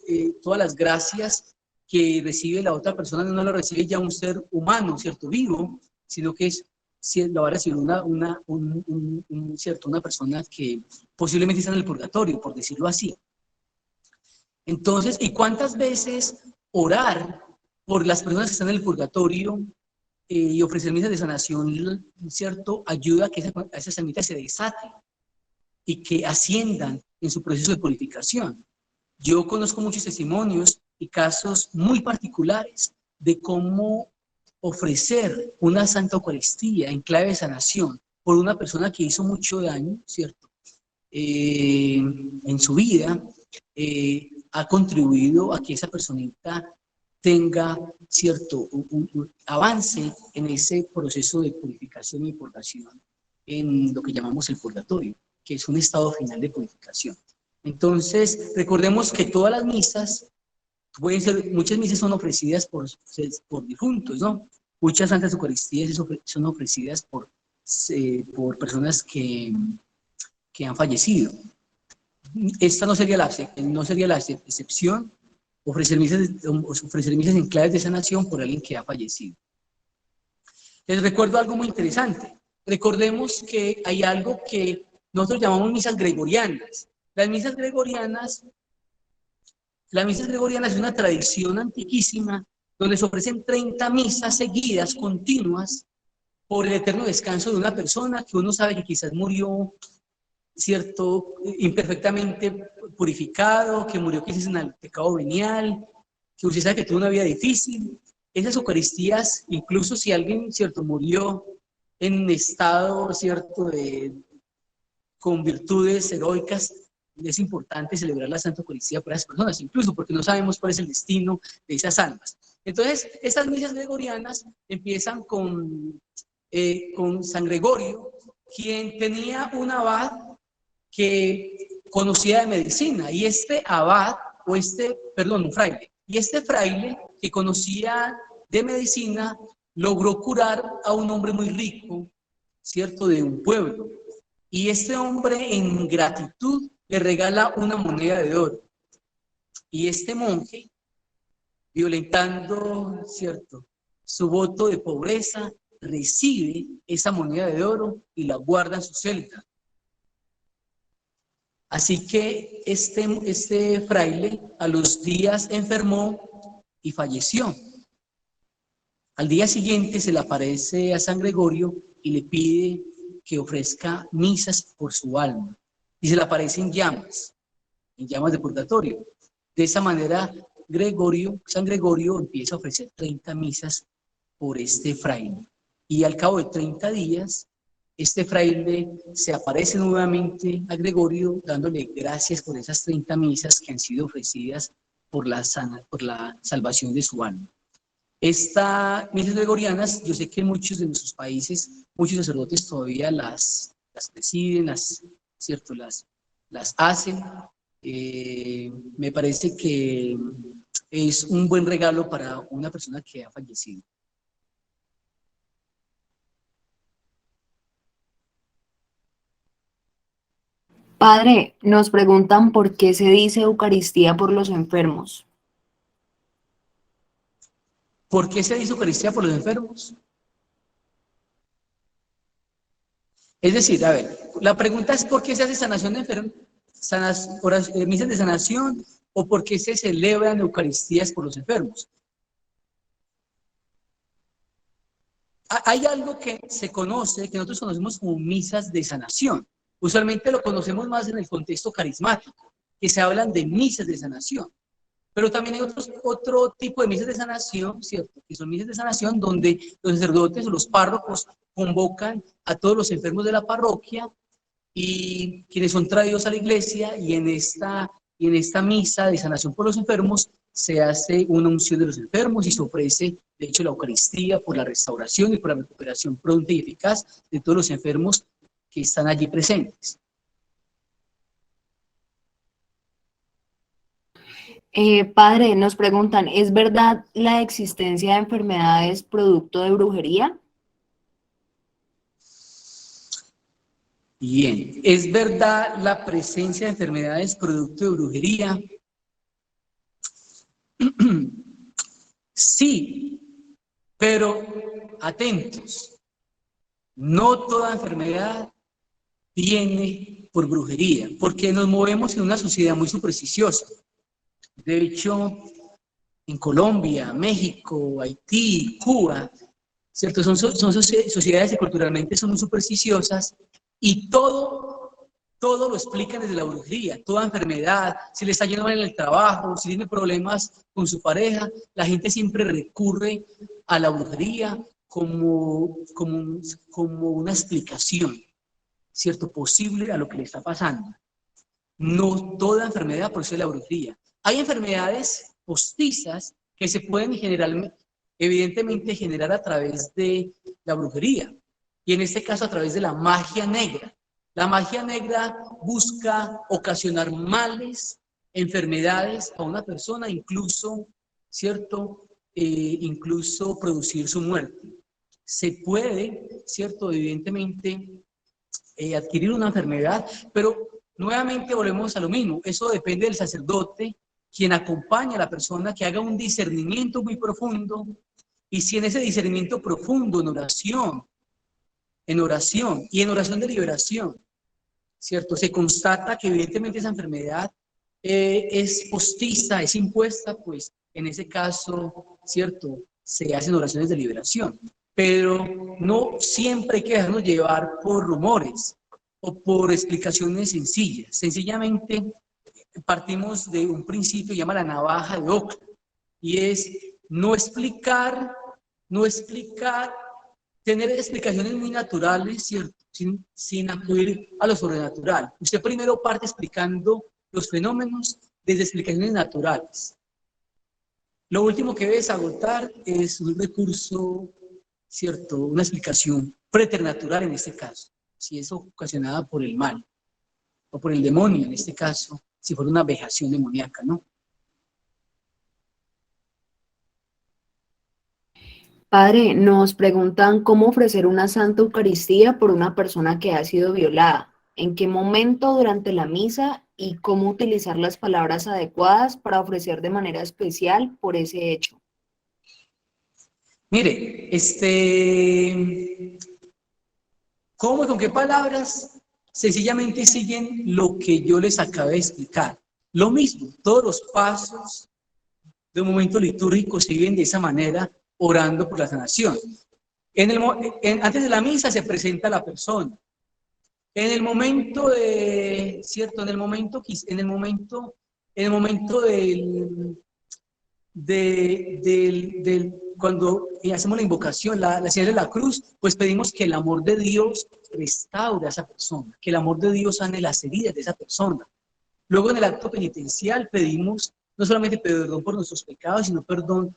las gracias que recibe la otra persona no lo recibe ya un ser humano, cierto, vivo, sino que lo va a recibir una persona que posiblemente está en el purgatorio, por decirlo así. Entonces, ¿y cuántas veces orar por las personas que están en el purgatorio y ofrecer misas de sanación, ¿cierto?, ayuda a que esas almitas se desaten y que asciendan en su proceso de purificación? Yo conozco muchos testimonios y casos muy particulares de cómo ofrecer una Santa Eucaristía en clave de sanación por una persona que hizo mucho daño, ¿cierto?, en su vida, ha contribuido a que esa personita tenga, ¿cierto?, un avance en ese proceso de purificación y purgación en lo que llamamos el purgatorio, que es un estado final de purificación. Entonces, recordemos que todas las misas, muchas misas son ofrecidas por difuntos, ¿no? Muchas Santas Eucaristías son ofrecidas por personas que han fallecido. Esta no sería la excepción, ofrecer misas en claves de sanación por alguien que ha fallecido. Les recuerdo algo muy interesante. Recordemos que hay algo que nosotros llamamos misas gregorianas. Las misas gregorianas es una tradición antiquísima donde se ofrecen 30 misas seguidas, continuas, por el eterno descanso de una persona que uno sabe que quizás murió, ¿cierto?, imperfectamente purificado, que murió quizás en el pecado venial, que usted sabe que tuvo una vida difícil. Esas Eucaristías, incluso si alguien, ¿cierto?, murió en estado, ¿cierto?, con virtudes heroicas, es importante celebrar la Santa Eucaristía por esas personas, incluso porque no sabemos cuál es el destino de esas almas. Entonces, estas misas gregorianas empiezan con San Gregorio, quien tenía un abad que conocía de medicina, y este abad, un fraile, Y este fraile, que conocía de medicina, logró curar a un hombre muy rico, ¿cierto?, de un pueblo. Y este hombre, en gratitud, le regala una moneda de oro. Y este monje, violentando, ¿cierto?, su voto de pobreza, recibe esa moneda de oro y la guarda en su celda. Así que este fraile a los días enfermó y falleció. Al día siguiente se le aparece a San Gregorio y le pide que ofrezca misas por su alma. Y se le aparece en llamas de purgatorio. De esa manera, San Gregorio empieza a ofrecer 30 misas por este fraile. Y al cabo de 30 días, este fraile se aparece nuevamente a Gregorio dándole gracias por esas 30 misas que han sido ofrecidas por la salvación de su alma. Estas misas gregorianas, yo sé que en muchos de nuestros países, muchos sacerdotes todavía las presiden, ¿cierto? Las hacen. Me parece que es un buen regalo para una persona que ha fallecido. Padre, nos preguntan por qué se dice Eucaristía por los enfermos. ¿Por qué se dice Eucaristía por los enfermos? Es decir, a ver, la pregunta es ¿por qué se hace sanación de enfermos, misas de sanación, o por qué se celebran Eucaristías por los enfermos? Hay algo que se conoce, que nosotros conocemos como misas de sanación. Usualmente lo conocemos más en el contexto carismático, que se hablan de misas de sanación. Pero también hay otro tipo de misas de sanación, ¿cierto? Que son misas de sanación donde los sacerdotes o los párrocos convocan a todos los enfermos de la parroquia y quienes son traídos a la iglesia y en esta misa de sanación por los enfermos se hace una unción de los enfermos y se ofrece, de hecho, la Eucaristía por la restauración y por la recuperación pronta y eficaz de todos los enfermos que están allí presentes. Padre, nos preguntan, ¿es verdad la existencia de enfermedades producto de brujería? Bien, ¿es verdad la presencia de enfermedades producto de brujería? Sí, pero atentos, no toda enfermedad viene por brujería, porque nos movemos en una sociedad muy supersticiosa. De hecho, en Colombia, México, Haití, Cuba, ¿cierto? Son sociedades que culturalmente son muy supersticiosas y todo lo explican desde la brujería, toda enfermedad, si le está yendo mal en el trabajo, si tiene problemas con su pareja, la gente siempre recurre a la brujería como una explicación, ¿cierto? Posible a lo que le está pasando. No toda enfermedad procede de la brujería. Hay enfermedades postizas que se pueden evidentemente generar a través de la brujería, y en este caso a través de la magia negra. La magia negra busca ocasionar males, enfermedades a una persona, incluso, ¿cierto? Incluso producir su muerte. Se puede, ¿cierto? Evidentemente, adquirir una enfermedad, pero nuevamente volvemos a lo mismo. Eso depende del sacerdote, quien acompaña a la persona, que haga un discernimiento muy profundo, y si en ese discernimiento profundo, en oración y en oración de liberación, ¿cierto? Se constata que evidentemente esa enfermedad es postiza, es impuesta, pues en ese caso, ¿cierto? Se hacen oraciones de liberación. Pero no siempre hay que dejarnos llevar por rumores o por explicaciones sencillas. Sencillamente partimos de un principio que se llama la navaja de Ockham, y es no explicar, tener explicaciones muy naturales, ¿cierto? Sin acudir a lo sobrenatural. Usted primero parte explicando los fenómenos desde explicaciones naturales. Lo último que debes agotar es un recurso, ¿cierto? Una explicación preternatural en este caso, si es ocasionada por el mal o por el demonio en este caso, si fuera una vejación demoníaca, ¿no? Padre, nos preguntan cómo ofrecer una Santa Eucaristía por una persona que ha sido violada. ¿En qué momento durante la misa y cómo utilizar las palabras adecuadas para ofrecer de manera especial por ese hecho? Mire, ¿cómo y con qué palabras? Sencillamente siguen lo que yo les acabé de explicar. Lo mismo, todos los pasos de un momento litúrgico siguen de esa manera, orando por la sanación. Antes de la misa se presenta la persona. En el momento de, ¿cierto? En el momento cuando hacemos la invocación, la señal de la cruz, pues pedimos que el amor de Dios restaure a esa persona, que el amor de Dios sane las heridas de esa persona. Luego en el acto penitencial pedimos no solamente perdón por nuestros pecados, sino perdón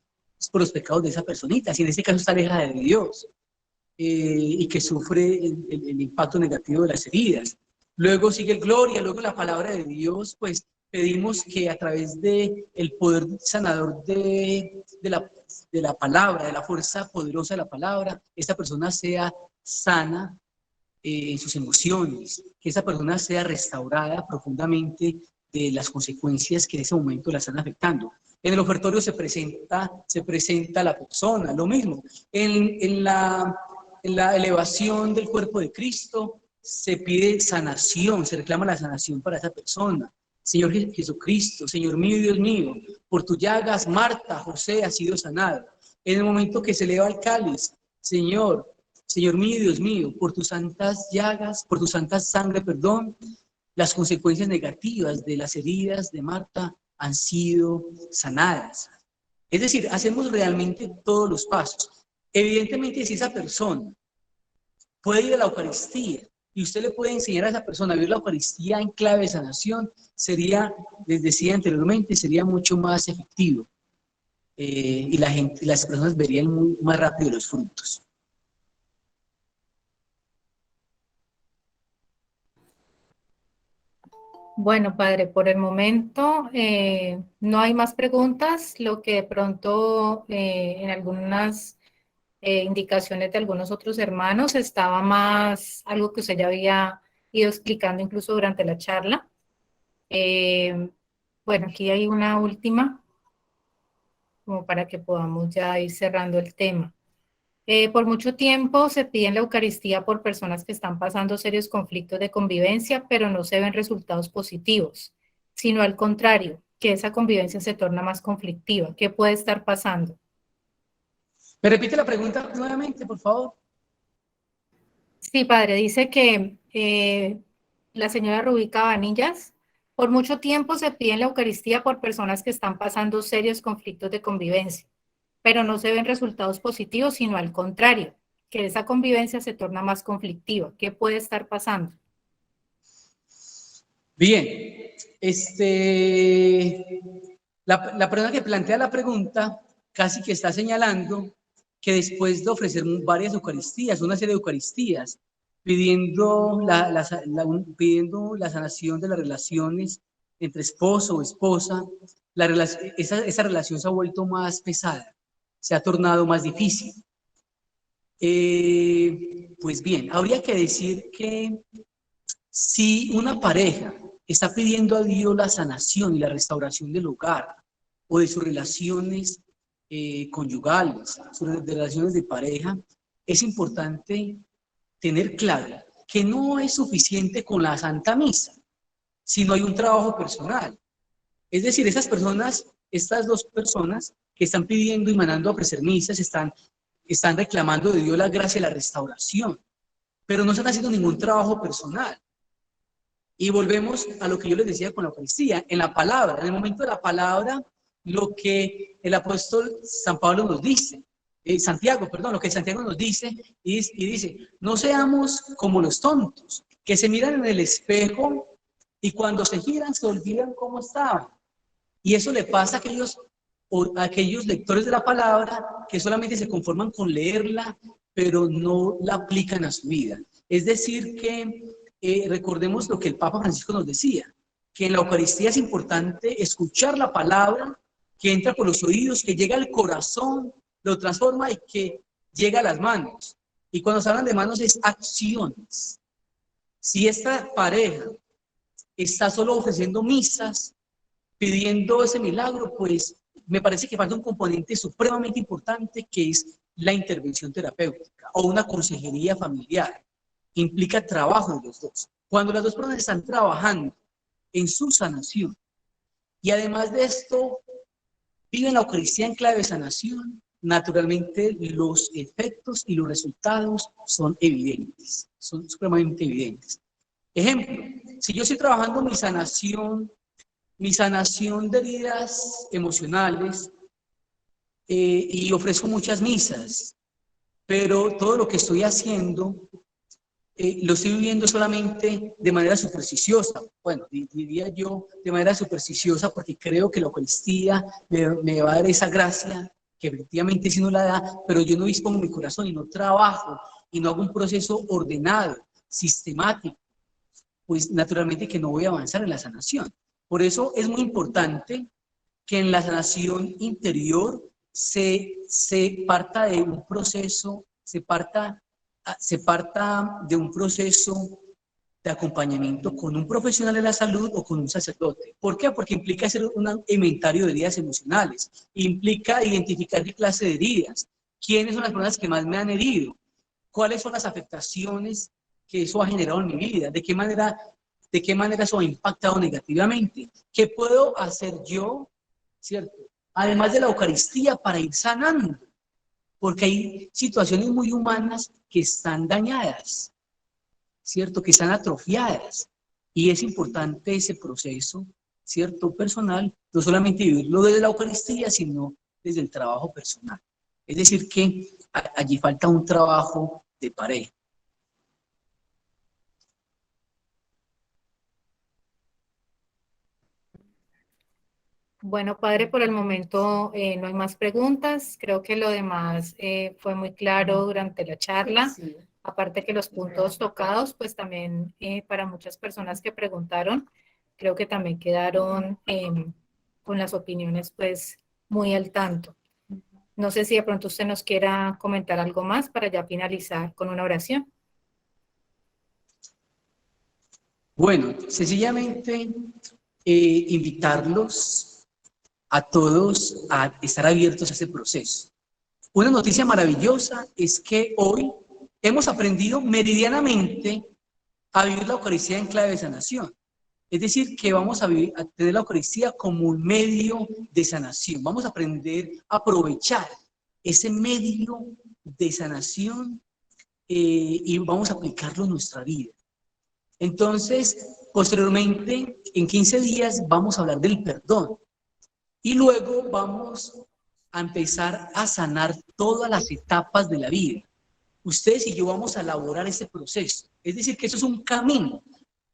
por los pecados de esa personita, si en este caso está alejada de Dios y que sufre el impacto negativo de las heridas. Luego sigue el gloria, luego la palabra de Dios, pues pedimos que a través del poder sanador de la palabra, de la fuerza poderosa de la palabra, esta persona sea sana en sus emociones, que esa persona sea restaurada profundamente de las consecuencias que en ese momento la están afectando. En el ofertorio se presenta la persona, lo mismo. En la elevación del cuerpo de Cristo se pide sanación, se reclama la sanación para esa persona. Señor Jesucristo, Señor mío y Dios mío, por tus llagas Marta, José ha sido sanado. En el momento que se eleva el cáliz, Señor mío y Dios mío, por tus santas llagas, por tu santa sangre, perdón, las consecuencias negativas de las heridas de Marta han sido sanadas. Es decir, hacemos realmente todos los pasos. Evidentemente, si esa persona puede ir a la Eucaristía y usted le puede enseñar a esa persona a vivir la Eucaristía en clave de sanación, sería, les decía anteriormente, sería mucho más efectivo. Y las personas verían más rápido los frutos. Bueno, padre, por el momento no hay más preguntas. Lo que de pronto en algunas indicaciones de algunos otros hermanos estaba más algo que usted ya había ido explicando incluso durante la charla. Bueno, aquí hay una última, como para que podamos ya ir cerrando el tema. Por mucho tiempo se pide en la Eucaristía por personas que están pasando serios conflictos de convivencia, pero no se ven resultados positivos, sino al contrario, que esa convivencia se torna más conflictiva. ¿Qué puede estar pasando? ¿Me repite la pregunta nuevamente, por favor? Sí, padre, dice que la señora Rubí Cabanillas, por mucho tiempo se pide en la Eucaristía por personas que están pasando serios conflictos de convivencia, pero no se ven resultados positivos, sino al contrario, que esa convivencia se torna más conflictiva. ¿Qué puede estar pasando? Bien, la persona que plantea la pregunta casi que está señalando que después de ofrecer varias Eucaristías, una serie de Eucaristías, pidiendo pidiendo la sanación de las relaciones entre esposo o esposa, esa relación se ha vuelto más pesada, se ha tornado más difícil. Pues bien, habría que decir que si una pareja está pidiendo a Dios la sanación y la restauración del hogar o de sus relaciones conyugales, sus relaciones de pareja, es importante tener claro que no es suficiente con la Santa Misa, sino hay un trabajo personal. Es decir, estas dos personas que están pidiendo y mandando a ofrecer misas, están reclamando de Dios la gracia y la restauración, pero no están haciendo ningún trabajo personal. Y volvemos a lo que yo les decía con la Eucaristía, en la palabra, en el momento de la palabra, lo que el apóstol San Pablo nos dice, lo que Santiago nos dice, y dice, no seamos como los tontos, que se miran en el espejo y cuando se giran se olvidan cómo estaban. Y eso le pasa a aquellos lectores de la palabra que solamente se conforman con leerla, pero no la aplican a su vida. Es decir, que recordemos lo que el Papa Francisco nos decía, que en la Eucaristía es importante escuchar la palabra, que entra por los oídos, que llega al corazón lo transforma y que llega a las manos. Y cuando se hablan de manos es acciones. Si esta pareja está solo ofreciendo misas, pidiendo ese milagro, pues me parece que falta un componente supremamente importante que es la intervención terapéutica o una consejería familiar. Implica trabajo de los dos. Cuando las dos personas están trabajando en su sanación y además de esto viven la Eucaristía en clave de sanación, naturalmente los efectos y los resultados son evidentes, son supremamente evidentes. Ejemplo, si yo estoy trabajando mi sanación de heridas emocionales y ofrezco muchas misas, pero todo lo que estoy haciendo lo estoy viviendo solamente de manera supersticiosa. Bueno, diría yo de manera supersticiosa porque creo que la Eucaristía me va a dar esa gracia que efectivamente sí no la da, pero yo no dispongo mi corazón y no trabajo y no hago un proceso ordenado, sistemático, pues naturalmente que no voy a avanzar en la sanación. Por eso es muy importante que en la sanación interior se parta de un proceso, se parta de un proceso de acompañamiento con un profesional de la salud o con un sacerdote. ¿Por qué? Porque implica hacer un inventario de heridas emocionales, implica identificar qué clase de heridas, quiénes son las personas que más me han herido, cuáles son las afectaciones que eso ha generado en mi vida, de qué manera eso ha impactado negativamente, qué puedo hacer yo, ¿cierto? Además de la Eucaristía para ir sanando, porque hay situaciones muy humanas que están dañadas, ¿cierto? Que están atrofiadas. Y es importante ese proceso, ¿cierto? Personal, no solamente vivirlo desde la Eucaristía, sino desde el trabajo personal. Es decir, que allí falta un trabajo de pareja. Bueno, padre, por el momento no hay más preguntas. Creo que lo demás fue muy claro durante la charla. Sí. Aparte que los puntos tocados, pues también para muchas personas que preguntaron, creo que también quedaron con las opiniones pues muy al tanto. No sé si de pronto usted nos quiera comentar algo más para ya finalizar con una oración. Bueno, sencillamente invitarlos a todos a estar abiertos a ese proceso. Una noticia maravillosa es que hoy hemos aprendido meridianamente a vivir la Eucaristía en clave de sanación. Es decir, que vamos a tener la Eucaristía como un medio de sanación. Vamos a aprender a aprovechar ese medio de sanación y vamos a aplicarlo en nuestra vida. Entonces, posteriormente, en 15 días, vamos a hablar del perdón. Y luego vamos a empezar a sanar todas las etapas de la vida. Ustedes y yo vamos a elaborar ese proceso. Es decir, que eso es un camino.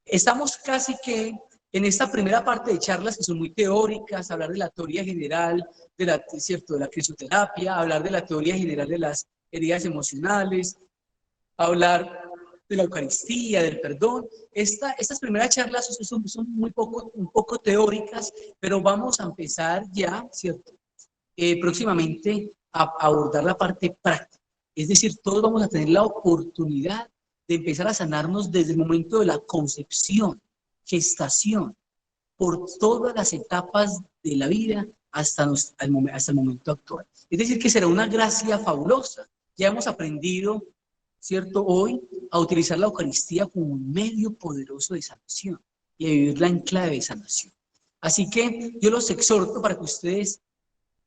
Estamos casi que en esta primera parte de charlas que son muy teóricas, hablar de la teoría general ¿cierto? De la crisoterapia, hablar de la teoría general de las heridas emocionales, hablar de la Eucaristía, del perdón. Estas primeras charlas son un poco teóricas, pero vamos a empezar ya, ¿cierto? Próximamente a abordar la parte práctica. Es decir, todos vamos a tener la oportunidad de empezar a sanarnos desde el momento de la concepción, gestación, por todas las etapas de la vida hasta el momento actual. Es decir, que será una gracia fabulosa. Ya hemos aprendido, ¿cierto?, hoy a utilizar la Eucaristía como un medio poderoso de sanación y a vivirla en clave de sanación. Así que yo los exhorto para que ustedes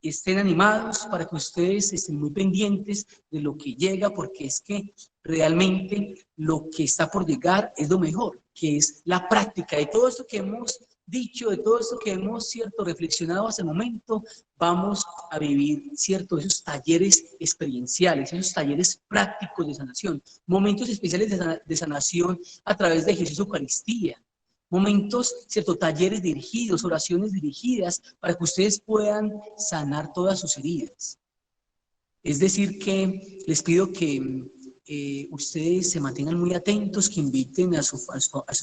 estén animados, para que ustedes estén muy pendientes de lo que llega, porque es que realmente lo que está por llegar es lo mejor, que es la práctica de todo esto que hemos dicho, de todo esto que hemos, ¿cierto?, reflexionado hasta el momento. Vamos a vivir, ¿cierto?, esos talleres experienciales, esos talleres prácticos de sanación, momentos especiales de sanación a través de Jesús Eucaristía, momentos, ¿cierto?, talleres dirigidos, oraciones dirigidas, para que ustedes puedan sanar todas sus heridas. Es decir, que les pido que ustedes se mantengan muy atentos, que inviten a sus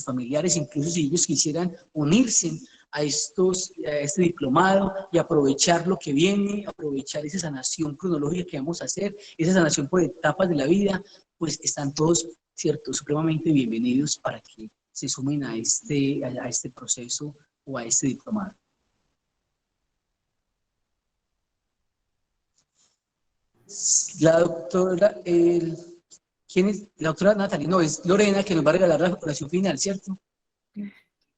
familiares, incluso si ellos quisieran unirse a este diplomado y aprovechar lo que viene, aprovechar esa sanación cronológica que vamos a hacer, esa sanación por etapas de la vida, pues están todos, ¿cierto?, supremamente bienvenidos para que se sumen a este proceso o a este diplomado. La doctora, ¿quién es? La doctora Natalie, no, es Lorena, que nos va a regalar la oración final, ¿cierto?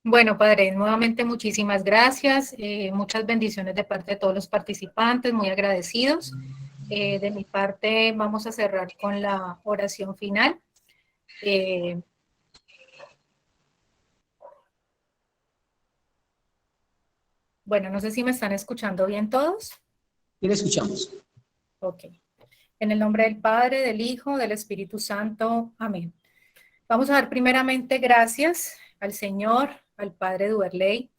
Bueno, padre, nuevamente muchísimas gracias, muchas bendiciones de parte de todos los participantes, muy agradecidos. De mi parte vamos a cerrar con la oración final. Bueno, no sé si me están escuchando bien todos. ¿Quién escuchamos? Ok. En el nombre del Padre, del Hijo, del Espíritu Santo. Amén. Vamos a dar primeramente gracias al Señor, al Padre Duverley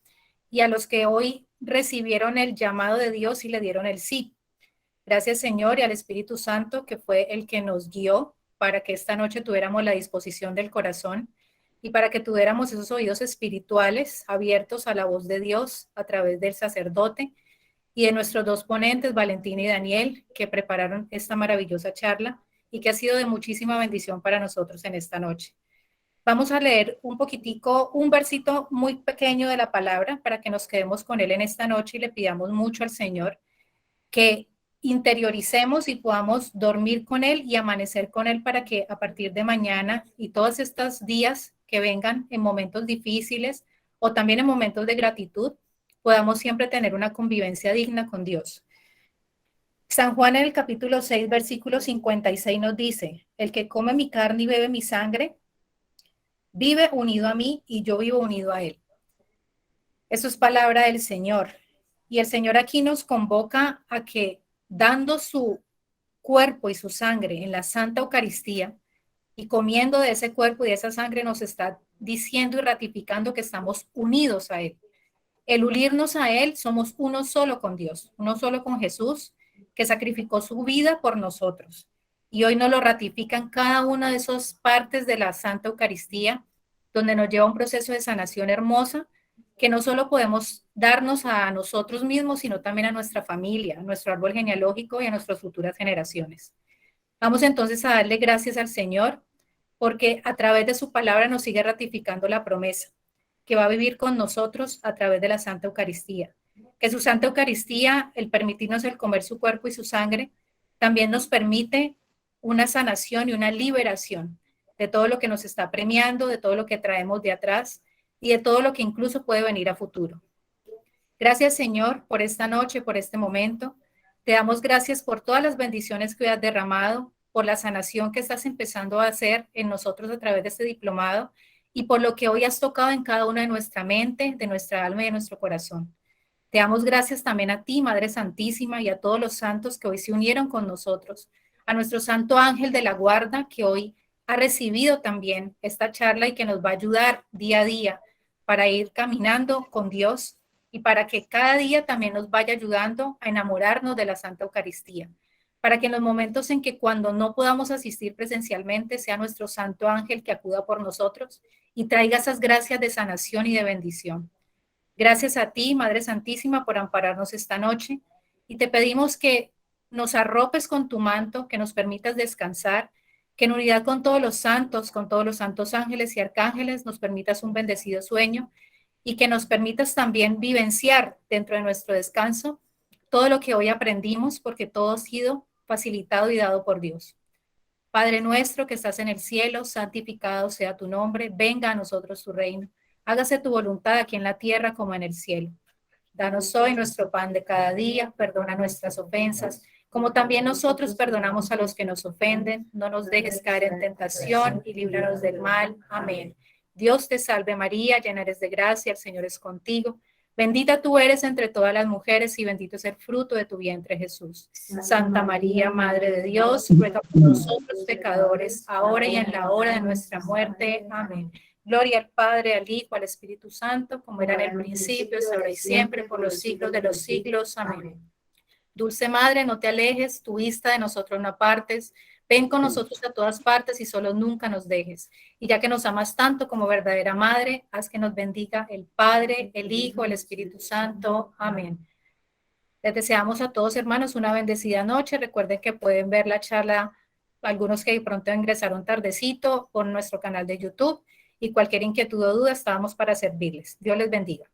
y a los que hoy recibieron el llamado de Dios y le dieron el sí. Gracias, Señor, y al Espíritu Santo, que fue el que nos guió para que esta noche tuviéramos la disposición del corazón y para que tuviéramos esos oídos espirituales abiertos a la voz de Dios a través del sacerdote y de nuestros dos ponentes, Valentina y Daniel, que prepararon esta maravillosa charla y que ha sido de muchísima bendición para nosotros en esta noche. Vamos a leer un poquitico, un versito muy pequeño de la palabra para que nos quedemos con él en esta noche y le pidamos mucho al Señor que interioricemos y podamos dormir con él y amanecer con él para que a partir de mañana y todos estos días que vengan en momentos difíciles o también en momentos de gratitud, podamos siempre tener una convivencia digna con Dios. San Juan en el capítulo 6, versículo 56 nos dice, el que come mi carne y bebe mi sangre, vive unido a mí y yo vivo unido a él. Eso es palabra del Señor. Y el Señor aquí nos convoca a que dando su cuerpo y su sangre en la Santa Eucaristía y comiendo de ese cuerpo y de esa sangre nos está diciendo y ratificando que estamos unidos a él. El unirnos a él, somos uno solo con Dios, uno solo con Jesús, que sacrificó su vida por nosotros. Y hoy nos lo ratifican cada una de esas partes de la Santa Eucaristía, donde nos lleva un proceso de sanación hermosa, que no solo podemos darnos a nosotros mismos, sino también a nuestra familia, a nuestro árbol genealógico y a nuestras futuras generaciones. Vamos entonces a darle gracias al Señor, porque a través de su palabra nos sigue ratificando la promesa, que va a vivir con nosotros a través de la Santa Eucaristía. Que su Santa Eucaristía, el permitirnos el comer su cuerpo y su sangre, también nos permite una sanación y una liberación de todo lo que nos está premiando, de todo lo que traemos de atrás y de todo lo que incluso puede venir a futuro. Gracias, Señor, por esta noche, por este momento. Te damos gracias por todas las bendiciones que has derramado, por la sanación que estás empezando a hacer en nosotros a través de este diplomado y por lo que hoy has tocado en cada una de nuestra mente, de nuestra alma y de nuestro corazón. Te damos gracias también a ti, Madre Santísima, y a todos los santos que hoy se unieron con nosotros, a nuestro Santo Ángel de la Guarda, que hoy ha recibido también esta charla y que nos va a ayudar día a día para ir caminando con Dios y para que cada día también nos vaya ayudando a enamorarnos de la Santa Eucaristía, para que en los momentos en que cuando no podamos asistir presencialmente sea nuestro Santo Ángel que acuda por nosotros y traiga esas gracias de sanación y de bendición. Gracias a ti, Madre Santísima, por ampararnos esta noche y te pedimos que nos arropes con tu manto, que nos permitas descansar, que en unidad con todos los santos ángeles y arcángeles nos permitas un bendecido sueño y que nos permitas también vivenciar dentro de nuestro descanso todo lo que hoy aprendimos, porque todo ha sido facilitado y dado por Dios. Padre nuestro que estás en el cielo, santificado sea tu nombre, venga a nosotros tu reino. Hágase tu voluntad aquí en la tierra como en el cielo. Danos hoy nuestro pan de cada día, perdona nuestras ofensas, como también nosotros perdonamos a los que nos ofenden. No nos dejes caer en tentación y líbranos del mal. Amén. Dios te salve María, llena eres de gracia, el Señor es contigo. Bendita tú eres entre todas las mujeres y bendito es el fruto de tu vientre, Jesús. Santa María, Madre de Dios, ruega por nosotros pecadores, ahora y en la hora de nuestra muerte. Amén. Gloria al Padre, al Hijo, al Espíritu Santo, como era en el principio, es ahora y siempre, por los siglos de los siglos. Amén. Dulce Madre, no te alejes, tu vista de nosotros no apartes. Ven con nosotros a todas partes y solo nunca nos dejes. Y ya que nos amas tanto como verdadera Madre, haz que nos bendiga el Padre, el Hijo, el Espíritu Santo. Amén. Les deseamos a todos, hermanos, una bendecida noche. Recuerden que pueden ver la charla, algunos que de pronto ingresaron tardecito, por nuestro canal de YouTube. Y cualquier inquietud o duda, estábamos para servirles. Dios les bendiga.